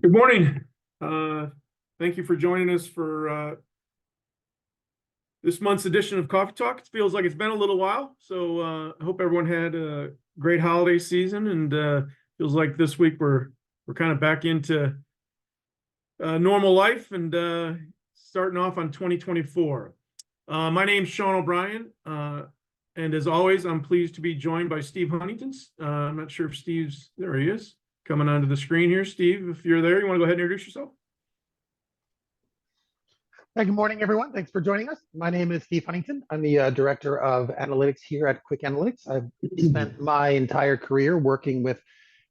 Good morning. Thank you for joining us for this month's edition of Coffee Talk. It feels like it's been a little while, so I hope everyone had a great holiday season, and feels like this week we're kind of back into normal life and starting off on 2024. My name's Sean O'Brien, and as always, I'm pleased to be joined by Steve Huntington. I'm not sure if Steve's there. He is coming onto the screen here. Steve, if you're there, you want to go ahead and introduce yourself? Hi, good morning, everyone. Thanks for joining us. My name is Steve Huntington. I'm the Director of Analytics here at QwickAnalytics. I've spent my entire career working with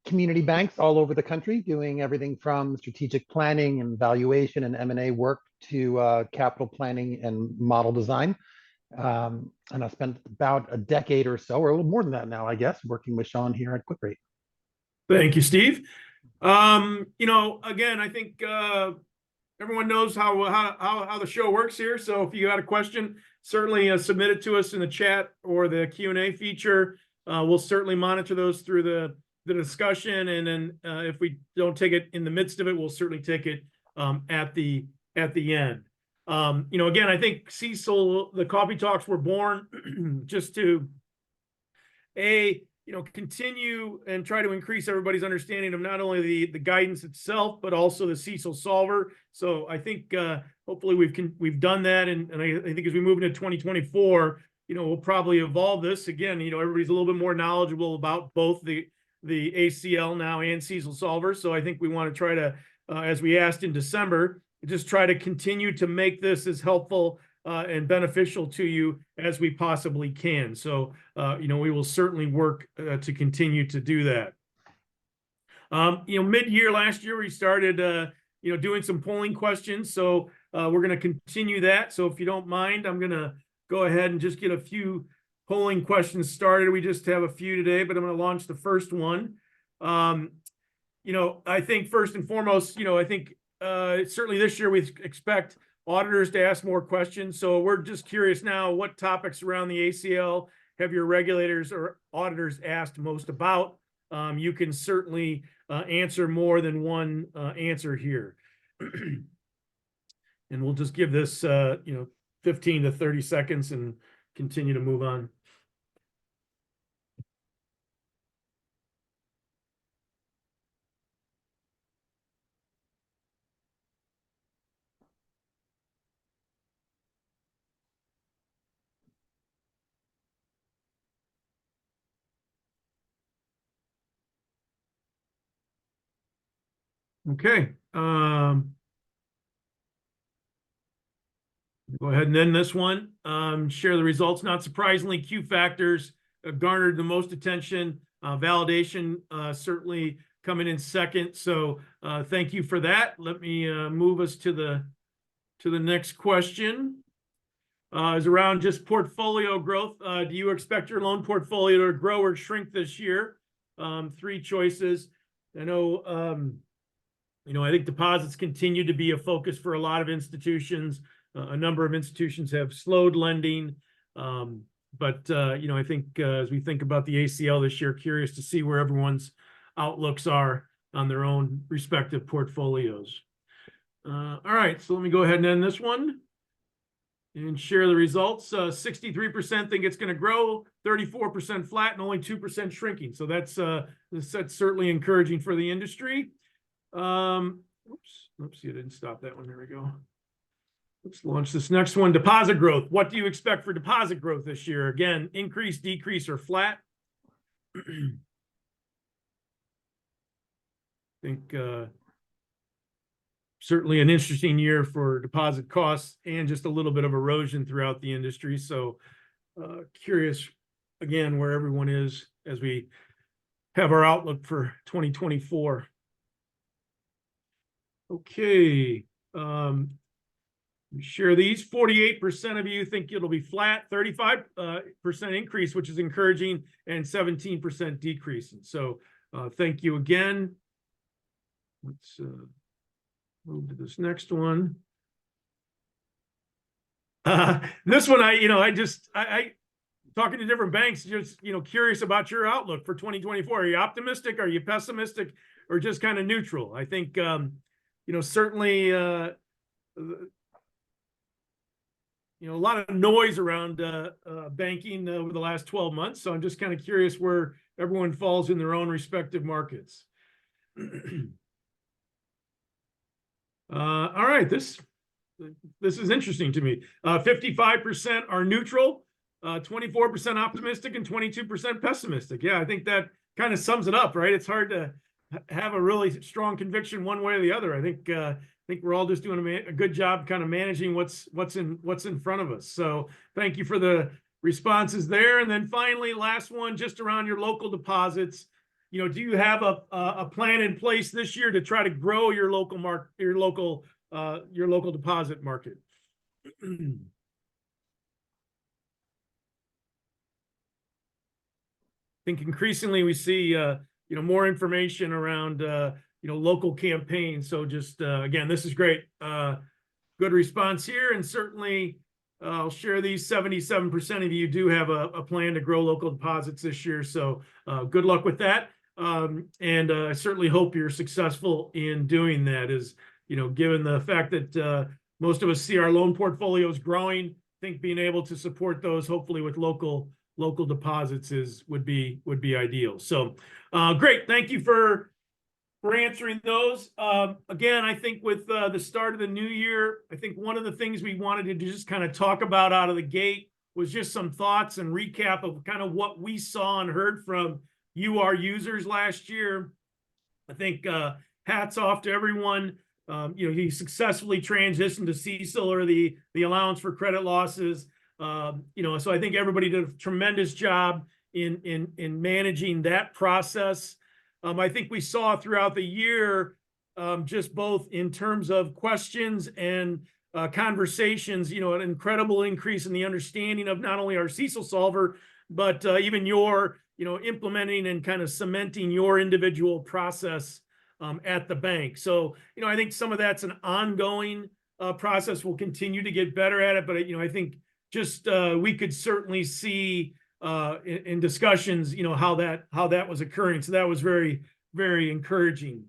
community banks all over the country, doing everything from strategic planning and valuation and M&A work to capital planning and model design. And I've spent about a decade or so, or a little more than that now, I guess, working with Sean here at QuickRate. Thank you, Steve. Again, I think everyone knows how the show works here. So if you got a question, certainly submit it to us in the chat or the Q&A feature. We'll certainly monitor those through the discussion, and then if we don't take it in the midst of it, we'll certainly take it at the end. Again, I think CECL, the Coffee Talks were born just to continue and try to increase everybody's understanding of not only the guidance itself, but also the CECLSolver. So I think hopefully we've done that, and I think as we move into 2024, we'll probably evolve this again. Everybody's a little bit more knowledgeable about both the ACL now and CECLSolver. So I think we want to try to, as we asked in December, just try to continue to make this as helpful and beneficial to you as we possibly can. So, we will certainly work to continue to do that. Mid-year last year, we started, doing some polling questions. So we're going to continue that. So if you don't mind, I'm going to go ahead and just get a few polling questions started. We just have a few today, but I'm going to launch the first one. I think first and foremost, I think certainly this year we expect auditors to ask more questions. So we're just curious now, what topics around the ACL have your regulators or auditors asked most about? You can certainly answer more than one answer here. And we'll just give this, 15 to 30 seconds and continue to move on. Okay. Go ahead and end this one. Share the results. Not surprisingly, Q factors garnered the most attention. Validation certainly coming in second. So thank you for that. Let me move us to the next question. Is around just portfolio growth. Do you expect your loan portfolio to grow or shrink this year? Three choices. I know. I think deposits continue to be a focus for a lot of institutions. A number of institutions have slowed lending. But I think as we think about the ACL this year, curious to see where everyone's outlooks are on their own respective portfolios. All right, so let me go ahead and end this one and share the results. 63% think it's going to grow, 34% flat, and only 2% shrinking. So that's certainly encouraging for the industry. Oops, I didn't stop that one. There we go. Let's launch this next one. Deposit growth. What do you expect for deposit growth this year? Again, increase, decrease, or flat? I think certainly an interesting year for deposit costs and just a little bit of erosion throughout the industry. So curious, again, where everyone is as we have our outlook for 2024. Okay, share these. 48% of you think it'll be flat, 35% increase, which is encouraging, and 17% decrease. And so thank you again. Let's move to this next one. This one, I talking to different banks, just curious about your outlook for 2024. Are you optimistic? Are you pessimistic? or just kind of neutral. I think, certainly, a lot of noise around banking over the last 12 months. So I'm just kind of curious where everyone falls in their own respective markets. All right, this is interesting to me. 55% are neutral, 24% optimistic, and 22% pessimistic. Yeah, I think that kind of sums it up, right? It's hard to have a really strong conviction one way or the other. I think we're all just doing a good job kind of managing what's in front of us. So thank you for the responses there. And then finally, last one, just around your local deposits. Do you have a plan in place this year to try to grow your local deposit market? I think increasingly we see more information around local campaigns. So just again, this is great. Good response here, and certainly I'll share these. 77% of you do have a plan to grow local deposits this year. So good luck with that. And I certainly hope you're successful in doing that. Is given the fact that most of us see our loan portfolios growing, I think being able to support those hopefully with local deposits would be ideal. So great, thank you for answering those. Again, I think with the start of the new year, I think one of the things we wanted to just kind of talk about out of the gate was just some thoughts and recap of kind of what we saw and heard from you, our users, last year. I think hats off to everyone. He successfully transitioned to CECL, or the allowance for credit losses. So I think everybody did a tremendous job in managing that process. I think we saw throughout the year, just both in terms of questions and conversations, an incredible increase in the understanding of not only our CECLSolver, but even your implementing and kind of cementing your individual process at the bank. So, I think some of that's an ongoing process. We'll continue to get better at it, but I think just we could certainly see in discussions, how that was occurring. So that was very, very encouraging.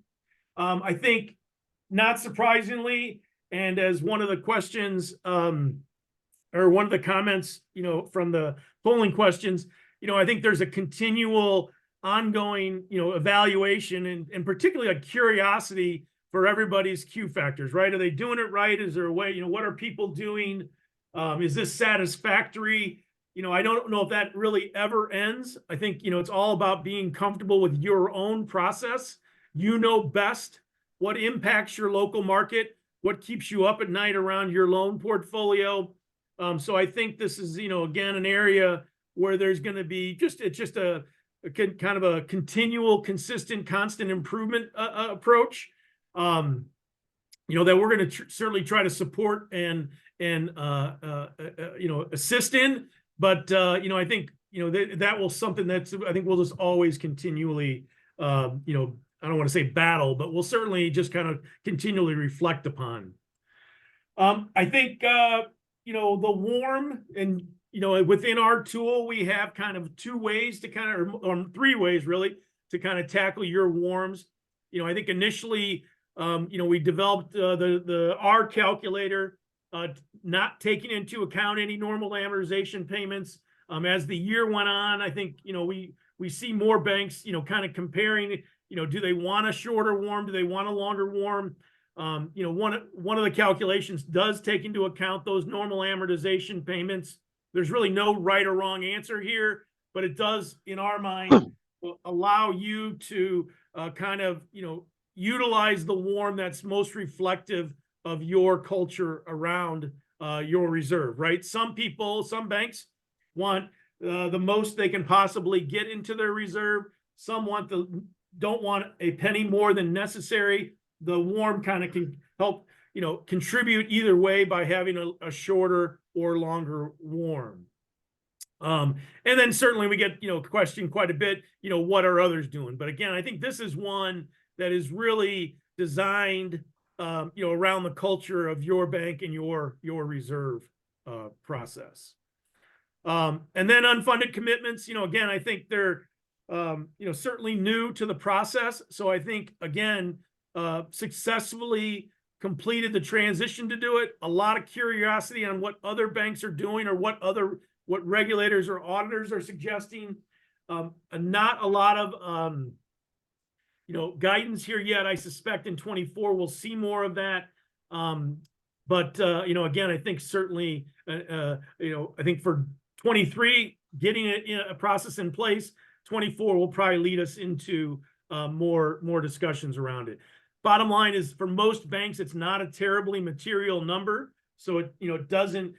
I think, not surprisingly, and as one of the questions or one of the comments, from the polling questions, I think there's a continual ongoing, evaluation and particularly a curiosity for everybody's Q factors, right? Are they doing it right? Is there a way, what are people doing? Is this satisfactory? I don't know if that really ever ends. I think, it's all about being comfortable with your own process. You know best what impacts your local market, what keeps you up at night around your loan portfolio. So I think this is, again, an area where there's going to be just a kind of a continual, consistent, constant improvement approach, that we're going to certainly try to support and assist in. But, I think, that will something that's, I think we'll just always continually, I don't want to say battle, but we'll certainly just kind of continually reflect upon. I think, the warm and, within our tool, we have kind of two ways to kind of, or three ways really, to kind of tackle your warms. I think initially, we developed the R calculator, not taking into account any normal amortization payments. As the year went on, I think, we see more banks, kind of comparing, do they want a shorter warm? Do they want a longer warm? One of the calculations does take into account those normal amortization payments. There's really no right or wrong answer here, but it does, in our mind, allow you to kind of, utilize the warm that's most reflective of your culture around your reserve, right? Some banks want the most they can possibly get into their reserve. Some don't want a penny more than necessary. The warm kind of can help, contribute either way by having a shorter or longer warm. And then certainly we get, questioned quite a bit, what are others doing? But again, I think this is one that is really designed, around the culture of your bank and your reserve process. And then unfunded commitments, again, I think they're certainly new to the process. So I think, again, successfully completed the transition to do it. A lot of curiosity on what other banks are doing or what regulators or auditors are suggesting. Not a lot of, guidance here yet. I suspect in 24 we'll see more of that. But again, I think certainly, I think for 23, getting a process in place, 24 will probably lead us into more discussions around it. Bottom line is, for most banks, it's not a terribly material number, so it doesn't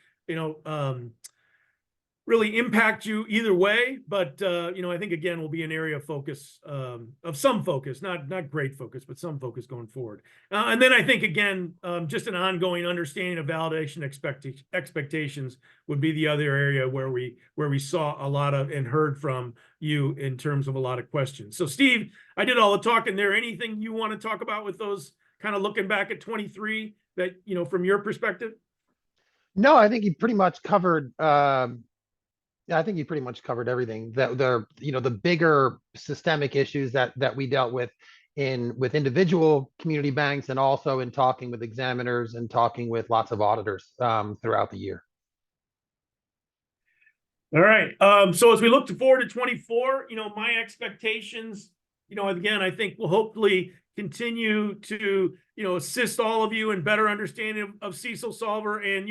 really impact you either way. But I think, again, will be an area of focus, of some focus, not great focus, but some focus going forward. And then I think, again, just an ongoing understanding of validation expectations would be the other area where we saw a lot of and heard from you in terms of a lot of questions. So Steve, I did all the talking there. Anything you want to talk about with those, kind of looking back at 23, that from your perspective? No, I think you pretty much covered. Yeah, I think you pretty much covered everything. That the bigger systemic issues that we dealt with with individual community banks, and also in talking with examiners and talking with lots of auditors throughout the year. All right. So as we look forward to 24, my expectations, again, I think we'll hopefully continue to, assist all of you in better understanding of CECLSolver, and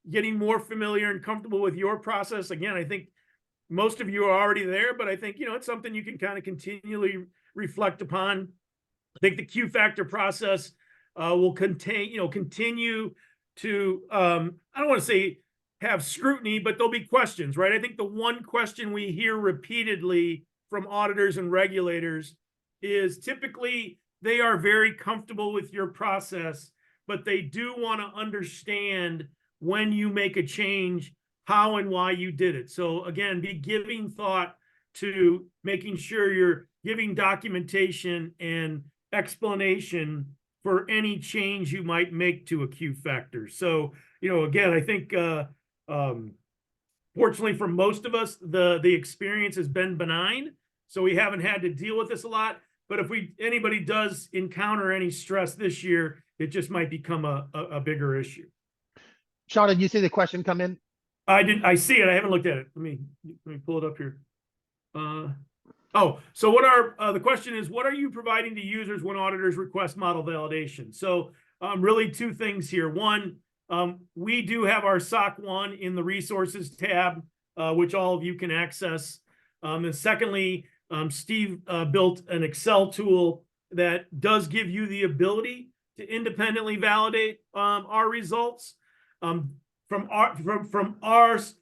getting more familiar and comfortable with your process. Again, I think most of you are already there, but I think, it's something you can kind of continually reflect upon. I think the Q factor process will continue to, I don't want to say have scrutiny, but there'll be questions, right? I think the one question we hear repeatedly from auditors and regulators is, typically they are very comfortable with your process, but they do want to understand, when you make a change, how and why you did it. So again, be giving thought to making sure you're giving documentation and explanation for any change you might make to a Q factor. So, again, I think, fortunately for most of us, the experience has been benign, so we haven't had to deal with this a lot. But if anybody does encounter any stress this year, it just might become a bigger issue. Sean, did you see the question come in? I see it. I haven't looked at it. Let me pull it up here. So the question is, what are you providing to users when auditors request model validation? So really two things here. One, we do have our SOC 1 in the resources tab, which all of you can access. And secondly, Steve built an Excel tool that does give you the ability to independently validate our results. From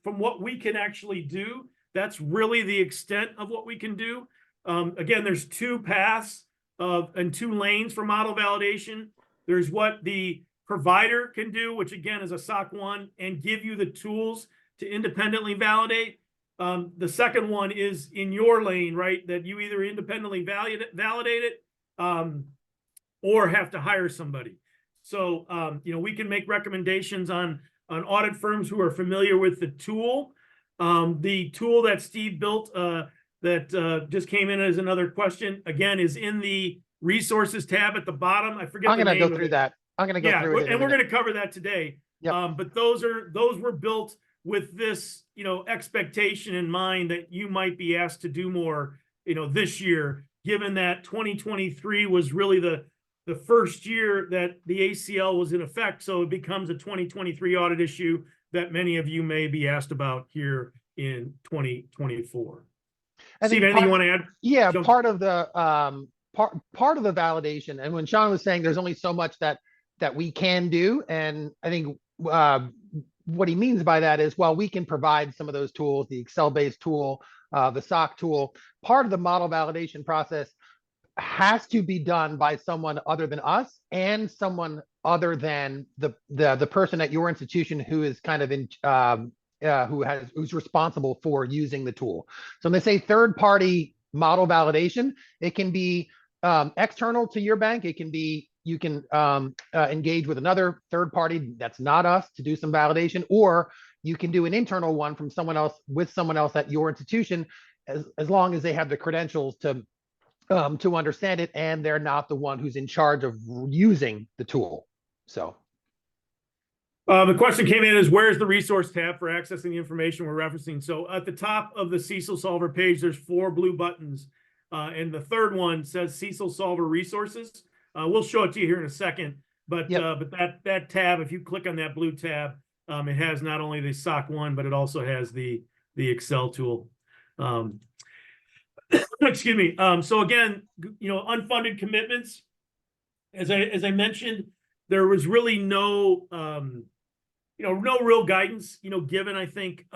what we can actually do, that's really the extent of what we can do. Again, there's two paths and two lanes for model validation. There's what the provider can do, which again is a SOC 1, and give you the tools to independently validate. The second one is in your lane, right? That you either independently validate it or have to hire somebody. So, we can make recommendations on audit firms who are familiar with the tool. The tool that Steve built that just came in as another question, again, is in the resources tab at the bottom. I forget the name. I'm going to go through that. I'm going to go through it. And we're going to cover that today. Yep. But those were built with this, expectation in mind that you might be asked to do more, this year, given that 2023 was really the first year that the ACL was in effect. So it becomes a 2023 audit issue that many of you may be asked about here in 2024. Steve, anything you want to add? Yeah, part of the part of the validation, and when Sean was saying there's only so much that we can do, and I think what he means by that is, while we can provide some of those tools, the Excel-based tool, the SOC tool, part of the model validation process has to be done by someone other than us, and someone other than the person at your institution who is kind of in who's responsible for using the tool. So when they say third-party model validation, it can be external to your bank. It can be, you can engage with another third party that's not us to do some validation, or you can do an internal one from someone else with someone else at your institution. as long as they have the credentials to understand it, and they're not the one who's in charge of using the tool. So the question came in is, where's the resource tab for accessing the information we're referencing? So at the top of the CECLSolver page, there's 4 blue buttons. And the third one says CECLSolver resources. We'll show it to you here in a second. But that tab, if you click on that blue tab, it has not only the SOC 1, but it also has the Excel tool. Excuse me. So again, unfunded commitments. As I mentioned, there was really no no real guidance, given. I think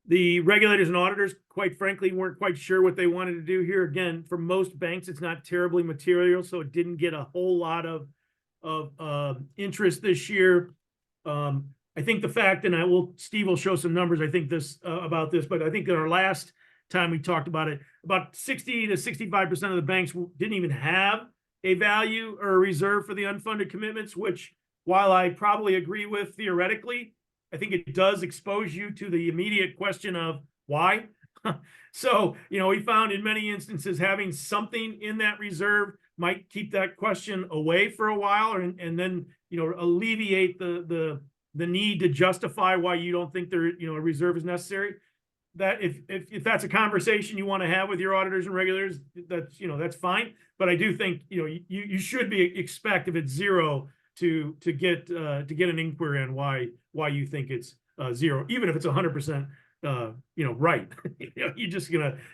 the regulators and auditors, quite frankly, weren't quite sure what they wanted to do here. Again, for most banks, it's not terribly material, so it didn't get a whole lot of interest this year. I think the fact, and Steve will show some numbers, I think about this, but I think in our last time we talked about it, about 60 to 65% of the banks didn't even have a value or a reserve for the unfunded commitments, which, while I probably agree with theoretically, I think it does expose you to the immediate question of why. So, we found in many instances having something in that reserve might keep that question away for a while, and then, alleviate the need to justify why you don't think there, a reserve is necessary. That if that's a conversation you want to have with your auditors and regulators, that's fine. But I do think, you should expect, if it's zero, to get an inquiry on why you think it's zero, even if it's 100% right.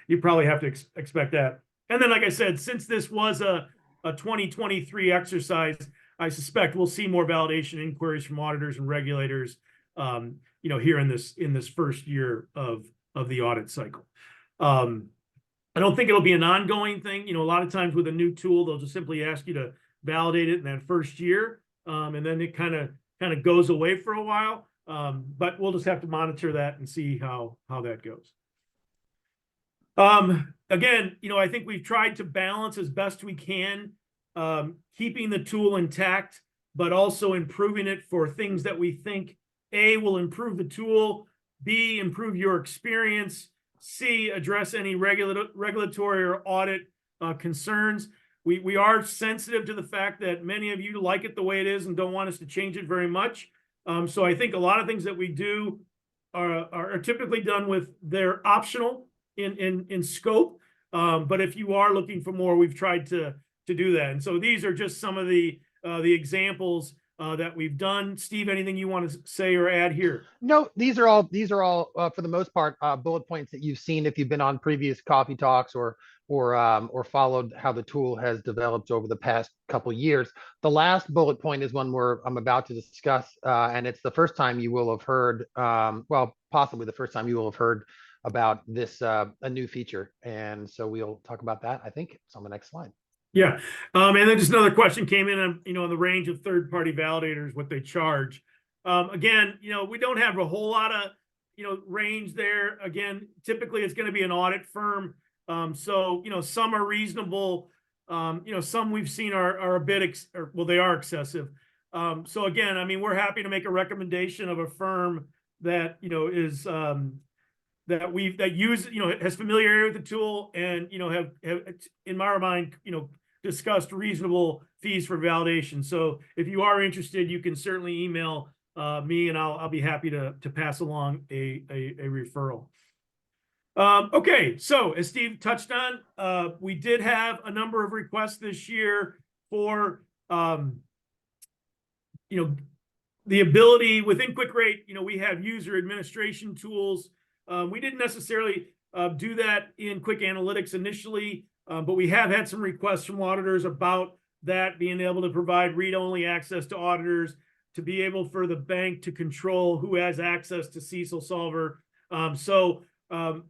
You probably have to expect that. And then, like I said, since this was a 2023 exercise, I suspect we'll see more validation inquiries from auditors and regulators here in this first year of the audit cycle. I don't think it'll be an ongoing thing. A lot of times with a new tool, they'll just simply ask you to validate it in that first year. And then it kind of goes away for a while. But we'll just have to monitor that and see how that goes. Again, I think we've tried to balance as best we can, keeping the tool intact, but also improving it for things that we think, A, will improve the tool, B, improve your experience, C, address any regulatory or audit concerns. We are sensitive to the fact that many of you like it the way it is and don't want us to change it very much. So I think a lot of things that we do are typically done with, they're optional in scope. But if you are looking for more, we've tried to do that. And so these are just some of the examples that we've done. Steve, anything you want to say or add here? No, these are all for the most part bullet points that you've seen if you've been on previous coffee talks or followed how the tool has developed over the past couple of years. The last bullet point is one I'm about to discuss, and it's the first time you will have heard, well, possibly the first time you will have heard about this, a new feature. And so we'll talk about that, I think it's on the next slide. Yeah. And then just another question came in on, the range of third-party validators, what they charge. Again, we don't have a whole lot of, range there. Again, typically it's going to be an audit firm. So, some are reasonable. Some we've seen are a bit, they are excessive. So again, I mean, we're happy to make a recommendation of a firm that, is, has familiarity with the tool and, have in my mind, discussed reasonable fees for validation. So if you are interested, you can certainly email me and I'll be happy to pass along a referral. Okay, so as Steve touched on, we did have a number of requests this year for, the ability within QwickRate, we have user administration tools. We didn't necessarily do that in QwickAnalytics initially, but we have had some requests from auditors about that, being able to provide read-only access to auditors, to be able for the bank to control who has access to CECLSolver. So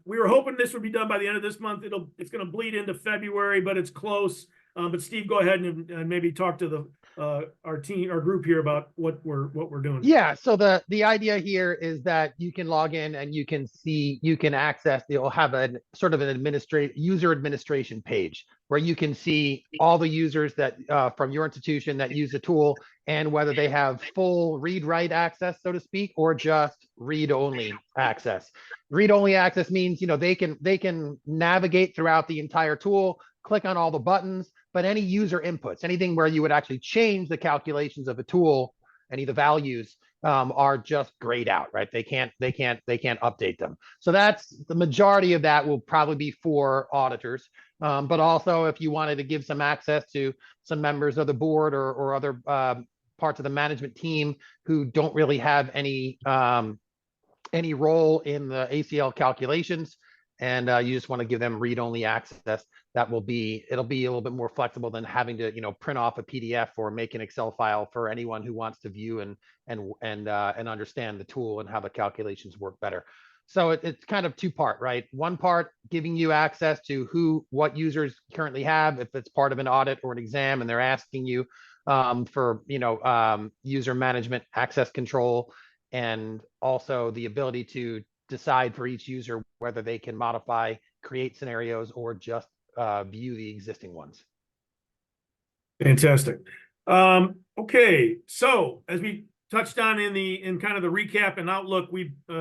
we were hoping this would be done by the end of this month. It's going to bleed into February, but it's close. But Steve, go ahead and maybe talk to our group here about what we're doing. Yeah, so the idea here is that you can log in and you can see, you can access, you'll have a sort of an user administration page where you can see all the users that from your institution that use the tool, and whether they have full read-write access, so to speak, or just read-only access. Read-only access means, they can navigate throughout the entire tool, click on all the buttons, but any user inputs, anything where you would actually change the calculations of a tool, any of the values are just grayed out, right? They can't update them. So that's the majority of that will probably be for auditors. But also if you wanted to give some access to some members of the board or other parts of the management team who don't really have any role in the ACL calculations, and you just want to give them read-only access, it'll be a little bit more flexible than having to print off a PDF or make an Excel file for anyone who wants to view and understand the tool and how the calculations work better. So it's kind of two-part, right? One part giving you access to what users currently have, if it's part of an audit or an exam and they're asking you for user management, access control, and also the ability to decide for each user whether they can modify, create scenarios, or just view the existing ones. Fantastic. Okay, so as we touched on in kind of the recap and outlook,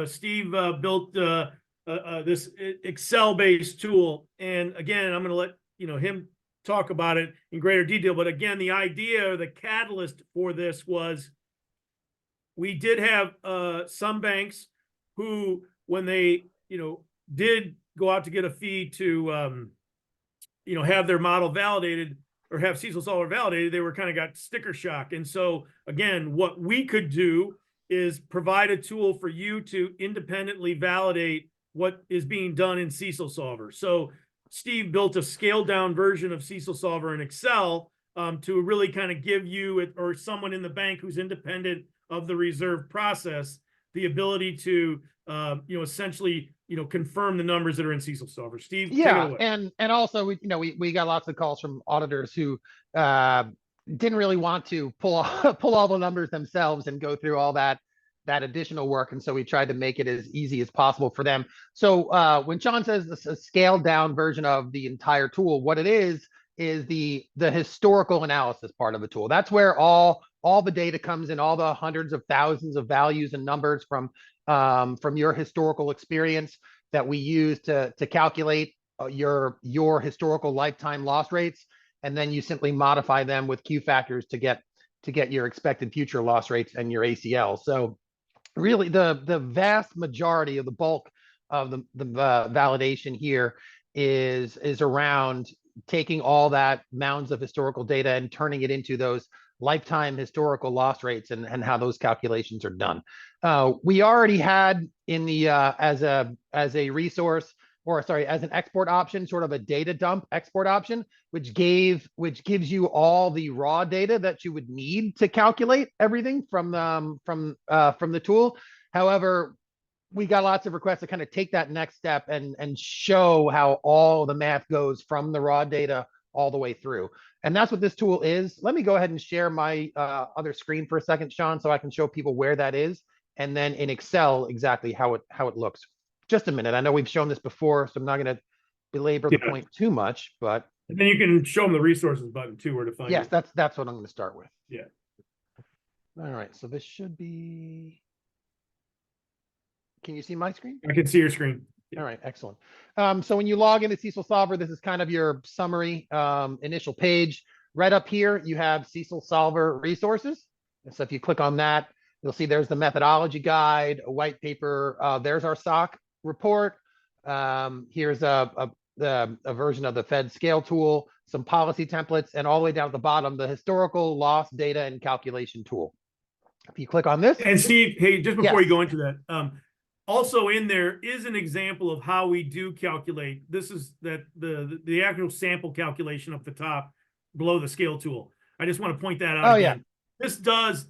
Steve built this Excel-based tool, and again, I'm going to let him talk about it in greater detail. But again, the idea, the catalyst for this was we did have some banks who, when they did go out to get a fee to have their model validated or have CECLSolver validated, they were kind of got sticker shock. And so again, what we could do is provide a tool for you to independently validate what is being done in CECLSolver. So Steve built a scaled down version of CECLSolver in Excel to really kind of give you or someone in the bank who's independent of the reserve process the ability to essentially confirm the numbers that are in CECLSolver. Steve, take it away. and also we got lots of calls from auditors who didn't really want to pull all the numbers themselves and go through all that additional work, and so we tried to make it as easy as possible for them. So when Sean says this is a scaled down version of the entire tool, what it is the historical analysis part of the tool. That's where all the data comes in, all the hundreds of thousands of values and numbers from your historical experience that we use to calculate your historical lifetime loss rates, and then you simply modify them with Q factors to get your expected future loss rates and your ACL. So really the vast majority of the bulk of the validation here is around taking all that mounds of historical data and turning it into those lifetime historical loss rates and how those calculations are done. We already had in the as a resource, or sorry, as an export option, sort of a data dump export option, which gives you all the raw data that you would need to calculate everything from the tool. However, we got lots of requests to kind of take that next step and show how all the math goes from the raw data all the way through. And that's what this tool is. Let me go ahead and share my other screen for a second, Sean, so I can show people where that is, and then in Excel exactly how it looks. Just a minute. I know we've shown this before, so I'm not going to belabor the point too much, but and then you can show them the resources button too, where to find yes, it. that's what I'm going to start with. Yeah. All right. So this should be. Can you see my screen? I can see your screen. All right, excellent. So when you log into CECLSolver, this is kind of your summary initial page. Right up here, you have CECLSolver resources. And so if you click on that, you'll see there's the methodology guide, a white paper. There's our SOC report. Here's a version of the Fed scale tool, some policy templates, and all the way down at the bottom, the historical loss data and calculation tool. If you click on this. And Steve, hey, just before Yes. you go into that, also in there is an example of how we do calculate. This is the actual sample calculation up the top below the scale tool. I just want to point that out again. Yeah. This does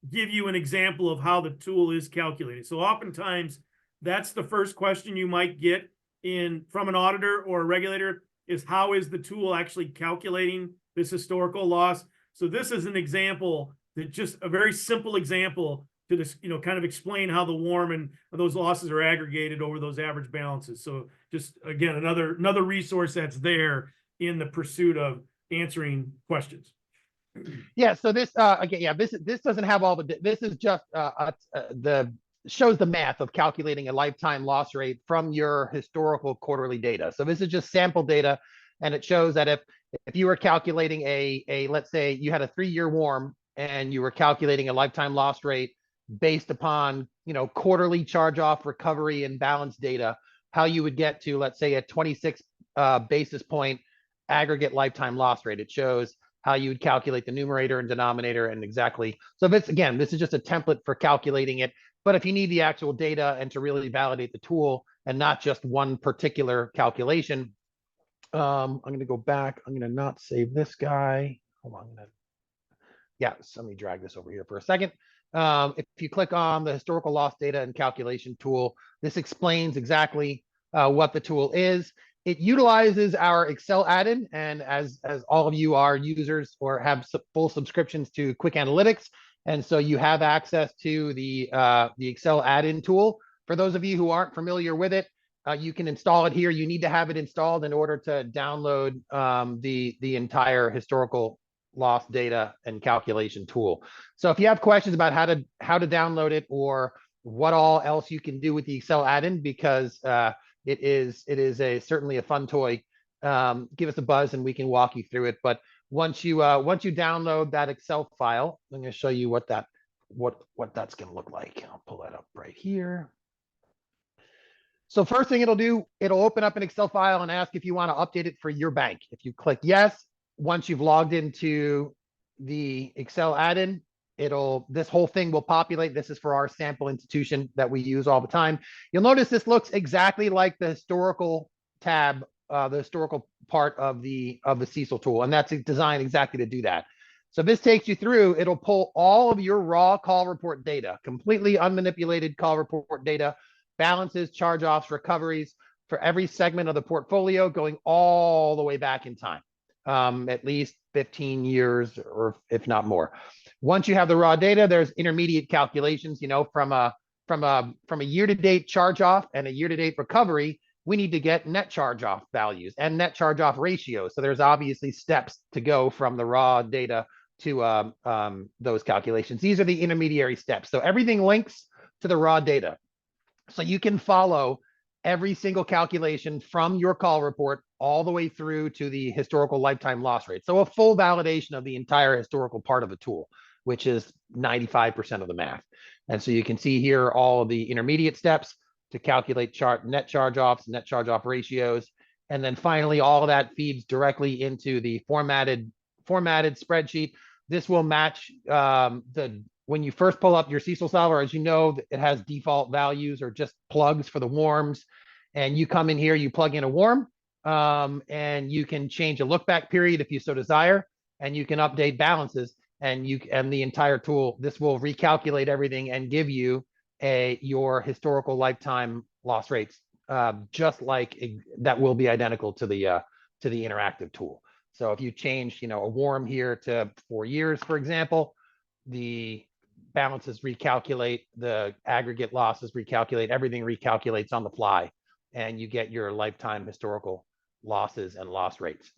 give you an example of how the tool is calculated. So oftentimes that's the first question you might get from an auditor or a regulator is how is the tool actually calculating this historical loss? So this is an example that just a very simple example to this, kind of explain how the warm and those losses are aggregated over those average balances. So just again, another resource that's there in the pursuit of answering questions. Yeah. So this again, yeah, this doesn't have all the. This is just the shows the math of calculating a lifetime loss rate from your historical quarterly data. So this is just sample data, and it shows that if you were calculating a let's say you had a 3-year warm and you were calculating a lifetime loss rate based upon quarterly charge off recovery and balance data, how you would get to, let's say, a 26 basis point aggregate lifetime loss rate. It shows how you would calculate the numerator and denominator and exactly. So this is just a template for calculating it. But if you need the actual data and to really validate the tool and not just one particular calculation, I'm going to go back. I'm going to not save this guy. Hold on. Yeah, so let me drag this over here for a second. If you click on the historical loss data and calculation tool, this explains exactly what the tool is. It utilizes our Excel add-in, and as all of you are users or have full subscriptions to QwickAnalytics, and so you have access to the Excel add-in tool. For those of you who aren't familiar with it, you can install it here. You need to have it installed in order to download the entire historical loss data and calculation tool. So if you have questions about how to download it or what all else you can do with the Excel add-in, because it is certainly a fun toy, give us a buzz and we can walk you through it. But once you download that Excel file, I'm going to show you what that's going to look like. I'll pull that up right here. So first thing it'll do, it'll open up an Excel file and ask if you want to update it for your bank. If you click yes, once you've logged into the Excel add-in, this whole thing will populate. This is for our sample institution that we use all the time. You'll notice this looks exactly like the historical tab, the historical part of the CECL tool, and that's designed exactly to do that. So this takes you through. It'll pull all of your raw call report data, completely unmanipulated call report data, balances, charge-offs, recoveries for every segment of the portfolio, going all the way back in time. At least 15 years or if not more. Once you have the raw data, there's intermediate calculations, from a year-to-date charge-off and a year-to-date recovery, we need to get net charge-off values and net charge-off ratios. So there's obviously steps to go from the raw data to those calculations. These are the intermediary steps. So everything links to the raw data. So you can follow every single calculation from your call report all the way through to the historical lifetime loss rate. So a full validation of the entire historical part of the tool, which is 95% of the math. And so you can see here all of the intermediate steps to calculate net charge-offs, net charge-off ratios. And then finally, all of that feeds directly into the formatted spreadsheet. This will match when you first pull up your CECLSolver, as you know, it has default values or just plugs for the warms. And you come in here, you plug in a warm, and you can change a look back period if you so desire, and you can update balances, and the entire tool, this will recalculate everything and give you your historical lifetime loss rates, just like that will be identical to the interactive tool. So if you change, a warm here to 4 years, for example, the balances recalculate, the aggregate losses recalculate, everything recalculates on the fly, and you get your lifetime historical losses and loss rates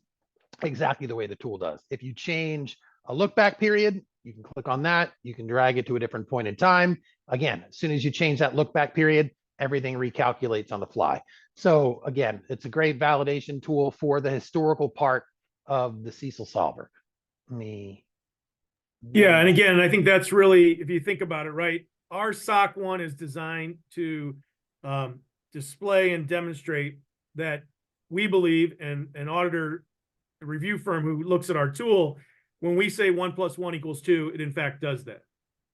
exactly the way the tool does. If you change a look back period, you can click on that, you can drag it to a different point in time. Again, as soon as you change that look back period, everything recalculates on the fly. So again, it's a great validation tool for the historical part of the CECLSolver. Yeah, and again, I think that's really, if you think about it, right, our SOC 1 is designed to display and demonstrate that we believe, and an auditor, a review firm who looks at our tool, when we say 1 + 1 = 2, it in fact does that.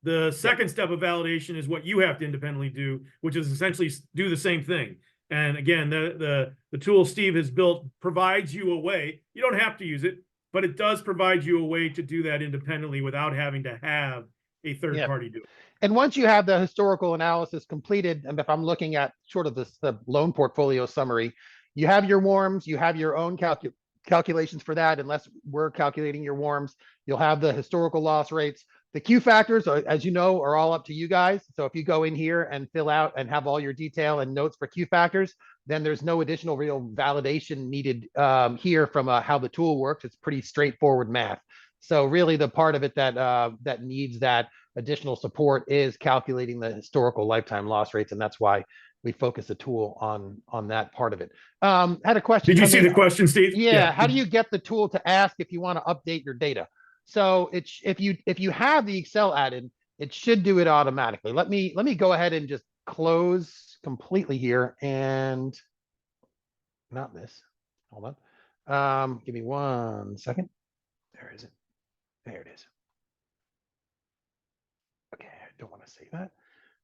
The second step of validation is what you have to independently do, which is essentially do the same thing. And again, the tool Steve has built provides you a way. You don't have to use it, but it does provide you a way to do that independently without having to have a third party do it. And once you have the historical analysis completed, and if I'm looking at sort of the loan portfolio summary, you have your warms, you have your own calculations for that unless we're calculating your warms. You'll have the historical loss rates. The Q factors, as you know, are all up to you guys. So if you go in here and fill out and have all your detail and notes for Q factors, then there's no additional real validation needed here from how the tool works. It's pretty straightforward math. So really the part of it that that needs that additional support is calculating the historical lifetime loss rates. And that's why we focus the tool on that part of it. Had a question. Did you see the question, Steve? Yeah. How do you get the tool to ask if you want to update your data? So it's if you have the Excel added, it should do it automatically. Let me go ahead and just close completely here and not this. Hold on. Give me 1 second. There is it. There it is. Okay, I don't want to save that.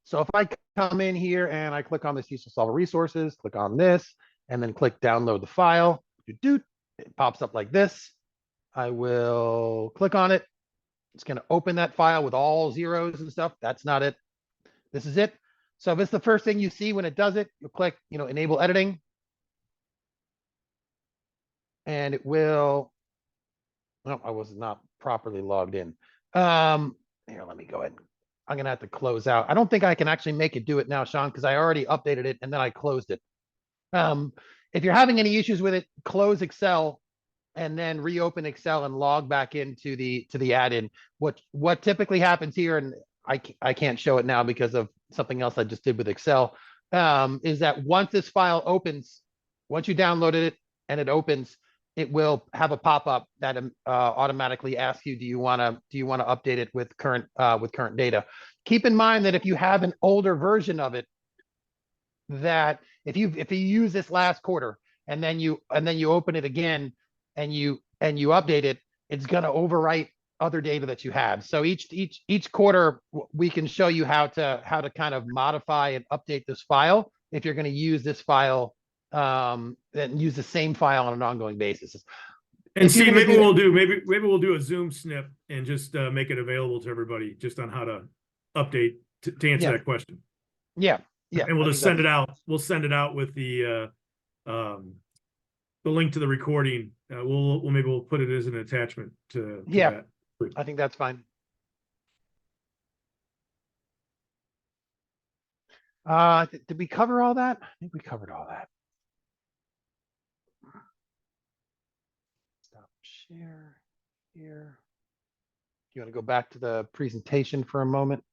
So if I come in here and I click on the CECLSolver resources, click on this, and then click download the file, it pops up like this. I will click on it. It's going to open that file with all zeros and stuff. That's not it. This is it. So if it's the first thing you see when it does it, you'll click, enable editing. And it will, no, I was not properly logged in. Here, let me go ahead. I'm going to have to close out. I don't think I can actually make it do it now, Sean, because I already updated it and then I closed it. If you're having any issues with it, close Excel and then reopen Excel and log back into the add-in. What typically happens here, and I can't show it now because of something else I just did with Excel, is that once this file opens, once you downloaded it and it opens, it will have a pop-up that automatically asks you, do you want to update it with current data? Keep in mind that if you have an older version of it, that if you use this last quarter and then you open it again and you update it, it's going to overwrite other data that you have. So each quarter we can show you how to kind of modify and update this file if you're going to use this file and use the same file on an ongoing basis. And see, maybe we'll do a Zoom snip and just make it available to everybody just on how to update to answer that question. Yeah. And we'll just send it out. We'll send it out with the link to the recording. We'll put it as an attachment to that. I think that's fine. Did we cover all that? I think we covered all that. Stop share here. You want to go back to the presentation for a moment?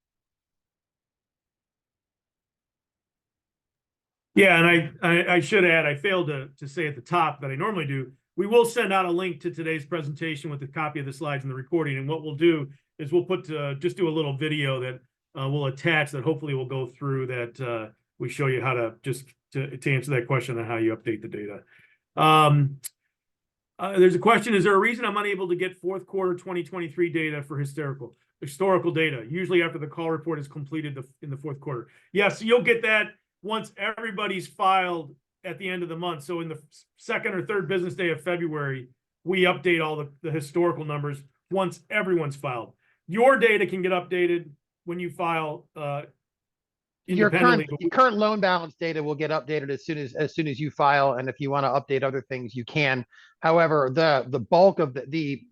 Yeah, and I should add, I failed to say at the top that I normally do. We will send out a link to today's presentation with a copy of the slides and the recording. And what we'll do is we'll put just do a little video that we'll attach that hopefully will go through that we show you how to answer that question on how you update the data. There's a question, is there a reason I'm unable to get fourth quarter 2023 data for historical data, usually after the call report is completed in the fourth quarter? Yes, you'll get that once everybody's filed at the end of the month. So in the second or third business day of February, we update all the historical numbers once everyone's filed. Your data can get updated when you file your current loan balance data will get updated as soon as you file, and if you want to update other things, you can. However, the bulk of the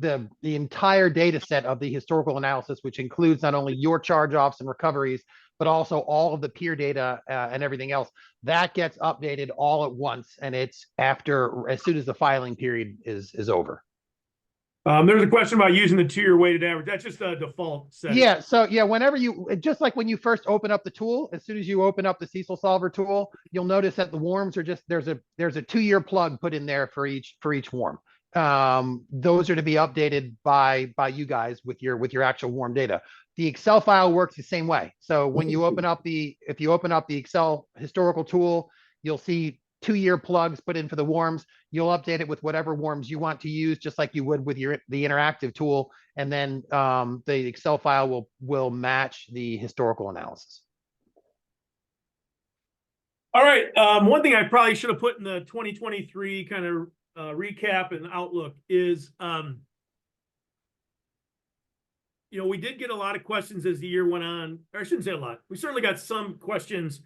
entire data set of the historical analysis, which includes not only your charge-offs and recoveries, but also all of the peer data and everything else, that gets updated all at once, and it's as soon as the filing period is over. There's a question about using the 2-year weighted average. That's just a default setting. Yeah. So yeah, whenever just like when you first open up the tool, as soon as you open up the CECLSolver tool, you'll notice that the warms are just there's a 2-year plug put in there for each warm. Those are to be updated by you guys with your actual warm data. The Excel file works the same way. So when you open up if you open up the Excel historical tool, you'll see 2-year plugs put in for the warms. You'll update it with whatever warms you want to use, just like you would with the interactive tool. And then the Excel file will match the historical analysis. All right. One thing I probably should have put in the 2023 kind of recap and outlook is, we did get a lot of questions as the year went on. Or I shouldn't say a lot. We certainly got some questions,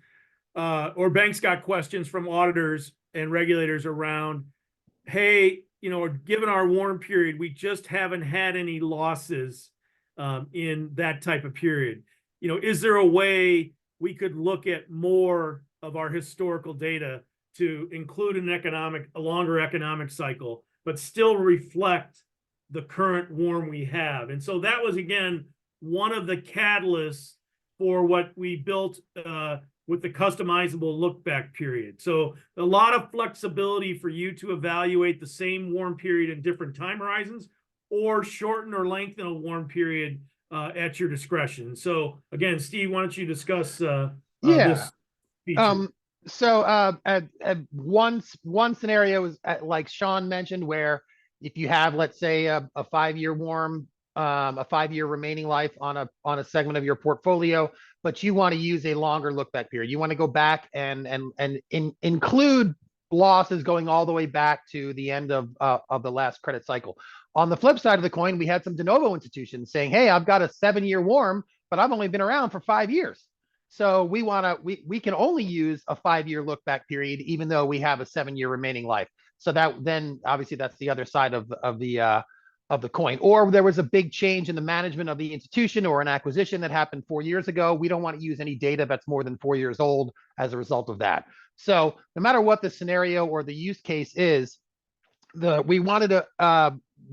or banks got questions from auditors and regulators around, hey, or given our warm period, we just haven't had any losses in that type of period. Is there a way we could look at more of our historical data to include a longer economic cycle, but still reflect the current warm we have? And so that was, again, one of the catalysts for what we built with the customizable look back period. So a lot of flexibility for you to evaluate the same warm period in different time horizons, or shorten or lengthen a warm period at your discretion. So again, Steve, why don't you discuss this feature? One scenario is like Sean mentioned, where if you have, let's say, a 5-year warm, a 5-year remaining life on a segment of your portfolio, but you want to use a longer look back period. You want to go back and include losses going all the way back to the end of the last credit cycle. On the flip side of the coin, we had some de novo institutions saying, hey, I've got a 7-year warm, but I've only been around for 5 years. So we can only use a 5-year look back period, even though we have a 7-year remaining life. So that then obviously that's the other side of the coin. Or there was a big change in the management of the institution, or an acquisition that happened 4 years ago. We don't want to use any data that's more than 4 years old as a result of that. So no matter what the scenario or the use case is, we wanted to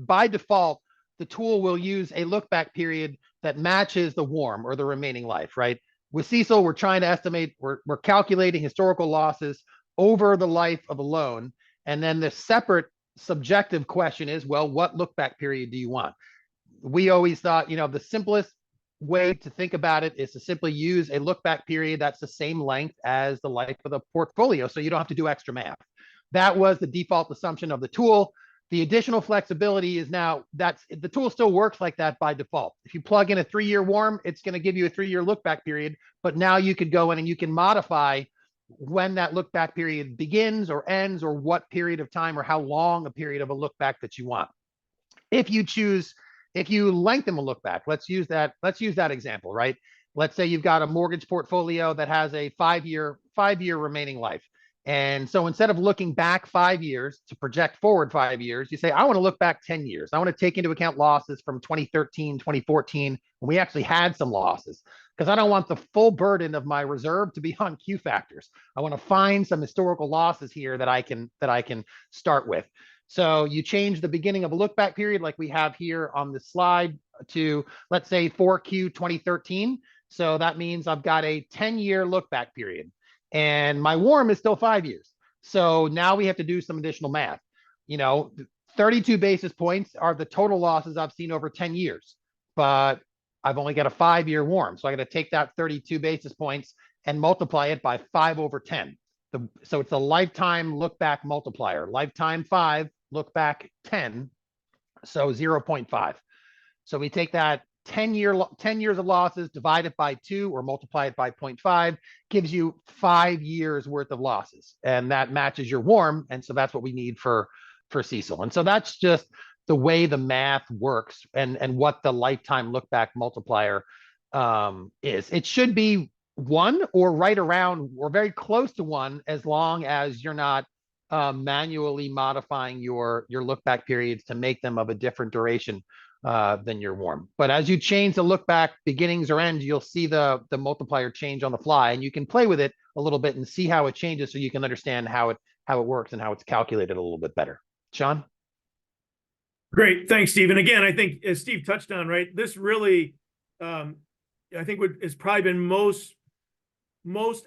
by default, the tool will use a look back period that matches the warm or the remaining life, right? With CECL, we're trying to estimate, we're calculating historical losses over the life of a loan. And then the separate subjective question is, well, what look back period do you want? We always thought, the simplest way to think about it is to simply use a look back period that's the same length as the life of the portfolio, so you don't have to do extra math. That was the default assumption of the tool. The additional flexibility is now the tool still works like that by default. If you plug in a 3-year warm, it's going to give you a 3-year look back period, but now you could go in and you can modify when that look back period begins or ends, or what period of time or how long a period of a look back that you want. If you lengthen a look back, let's use that example, right? Let's say you've got a mortgage portfolio that has a 5-year remaining life. And so instead of looking back 5 years to project forward 5 years, you say, I want to look back 10 years. I want to take into account losses from 2013, 2014, when we actually had some losses, because I don't want the full burden of my reserve to be on Q factors. I want to find some historical losses here that I can start with. So you change the beginning of a look back period, like we have here on the slide, to, let's say, 4Q 2013. So that means I've got a 10-year look back period, and my warm is still 5 years. So now we have to do some additional math. 32 basis points are the total losses I've seen over 10 years, but I've only got a 5-year warm. So I got to take that 32 basis points and multiply it by 5 over 10. So it's a lifetime look back multiplier. Lifetime 5, look back 10, so 0.5. So we take that 10 years of losses, divide it by 2 or multiply it by 0.5, gives you 5 years worth of losses. And that matches your warm. And so that's what we need for CECL. And so that's just the way the math works, and what the lifetime look back multiplier is. It should be 1 or right around or very close to 1, as long as you're not manually modifying your look back periods to make them of a different duration than your warm. But as you change the look back beginnings or ends, you'll see the multiplier change on the fly, and you can play with it a little bit and see how it changes, so you can understand how it works and how it's calculated a little bit better. Sean? Great. Thanks, Steve. And again, I think, as Steve touched on, right, this really, I think has probably been most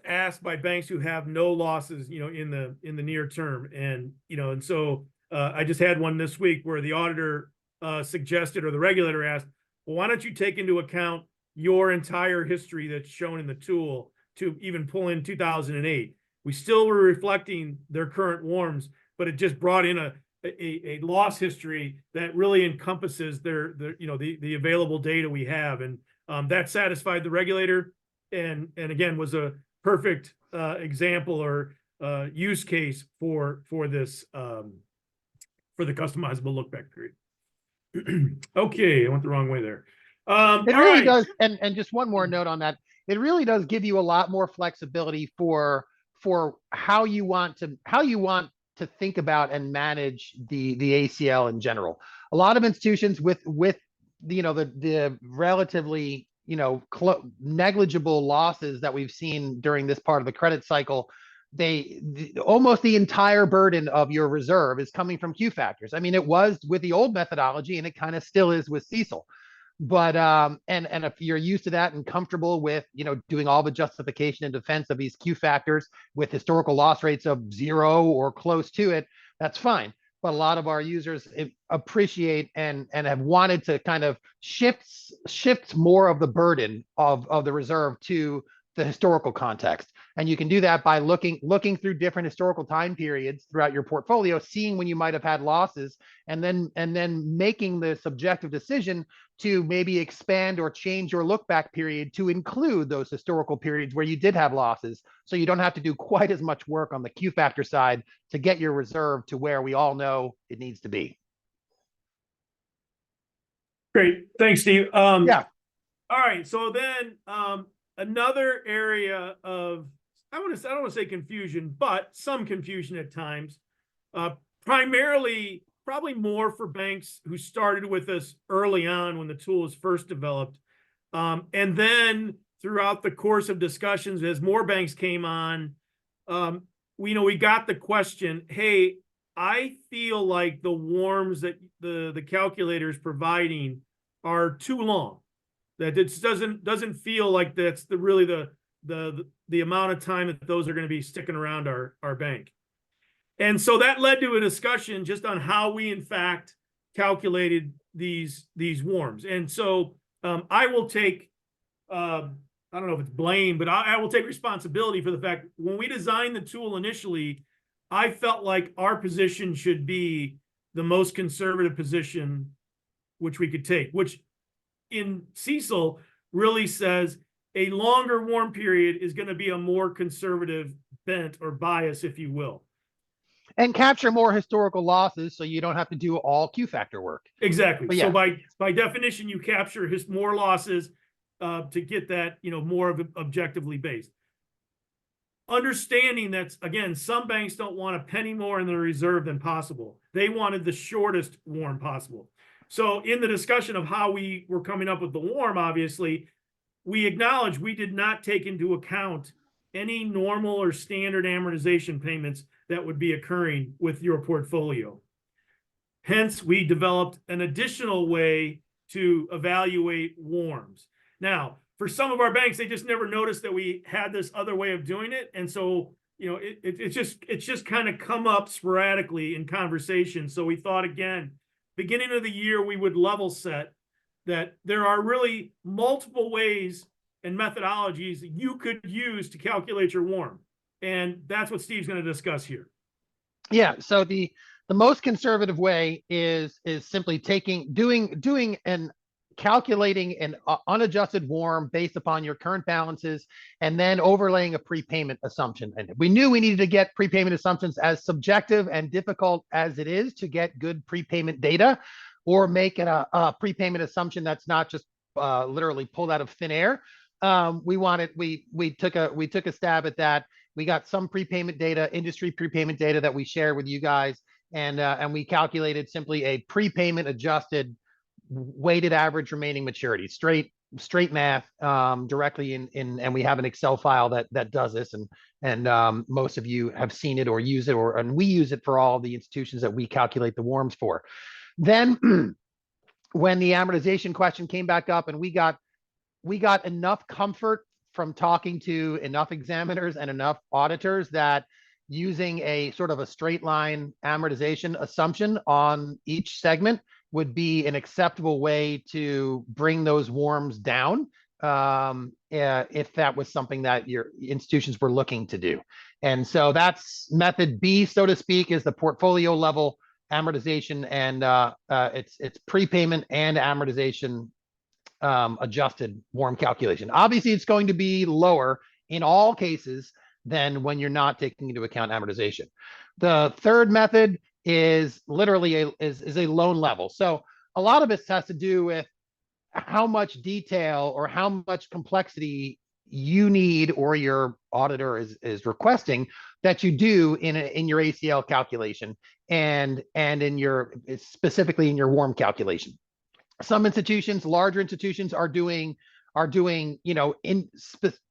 asked by banks who have no losses, in the near term. And, and so I just had one this week where the auditor suggested, or the regulator asked, well, why don't you take into account your entire history that's shown in the tool to even pull in 2008? We still were reflecting their current warms, but it just brought in a loss history that really encompasses the available data we have. And that satisfied the regulator, and again was a perfect example or use case for this for the customizable look back period. Okay, I went the wrong way there. It really does, and just one more note on that. It really does give you a lot more flexibility for how you want think about and manage the ACL in general. A lot of institutions with the relatively negligible losses that we've seen during this part of the credit cycle, almost the entire burden of your reserve is coming from Q factors. I mean, it was with the old methodology, and it kind of still is with CECL. But and if you're used to that and comfortable with doing all the justification and defense of these Q factors with historical loss rates of 0 or close to it, that's fine. But a lot of our users appreciate and have wanted to kind of shift more of the burden of the reserve to the historical context. And you can do that by looking through different historical time periods throughout your portfolio, seeing when you might have had losses, and then making the subjective decision to maybe expand or change your look back period to include those historical periods where you did have losses, so you don't have to do quite as much work on the Q factor side to get your reserve to where we all know it needs to be. Great. Thanks, Steve. Yeah. All right. So then another area of, I don't want to say confusion, but some confusion at times, primarily probably more for banks who started with us early on when the tool was first developed. And then throughout the course of discussions, as more banks came on, we got the question, hey, I feel like the WARMs that the calculator is providing are too long. That it doesn't feel like that's the amount of time that those are going to be sticking around our bank. And so that led to a discussion just on how we in fact calculated these WARMs. And so I will take I don't know if it's blame, but I will take responsibility for the fact when we designed the tool initially, I felt like our position should be the most conservative position which we could take, which in CECL really says a longer WARM period is going to be a more conservative bent or bias, if you will. And capture more historical losses so you don't have to do all Q factor work. Exactly. Yeah. So by definition, you capture more losses to get that, more of objectively based. Understanding that, again, some banks don't want a penny more in their reserve than possible. They wanted the shortest WARM possible. So in the discussion of how we were coming up with the WARM, obviously, we acknowledge we did not take into account any normal or standard amortization payments that would be occurring with your portfolio. Hence, we developed an additional way to evaluate WARMs. Now, for some of our banks, they just never noticed that we had this other way of doing it. And so, it's just kind of come up sporadically in conversation. So we thought, again, beginning of the year, we would level set that there are really multiple ways and methodologies that you could use to calculate your WARM. And that's what Steve's going to discuss here. Yeah. So the most conservative way is simply doing and calculating an unadjusted WARM based upon your current balances, and then overlaying a prepayment assumption. And we knew we needed to get prepayment assumptions, as subjective and difficult as it is to get good prepayment data, or make it a prepayment assumption that's not just literally pulled out of thin air. We took a stab at that. We got some prepayment data, industry prepayment data that we share with you guys, and we calculated simply a prepayment adjusted weighted average remaining maturity, straight math, directly in, and we have an Excel file that does this, and most of you have seen it or use it, and we use it for all the institutions that we calculate the WARMs for. Then when the amortization question came back up, and we got enough comfort from talking to enough examiners and enough auditors that using a sort of a straight line amortization assumption on each segment would be an acceptable way to bring those WARMs down, if that was something that your institutions were looking to do. And so that's method B, so to speak, is the portfolio level amortization, and it's prepayment and amortization adjusted WARM calculation. Obviously, it's going to be lower in all cases than when you're not taking into account amortization. The third method is literally a loan level. So a lot of this has to do with how much detail or how much complexity you need, or your auditor is requesting that you do in your ACL calculation and in your specifically in your WARM calculation. Some institutions, larger institutions, are doing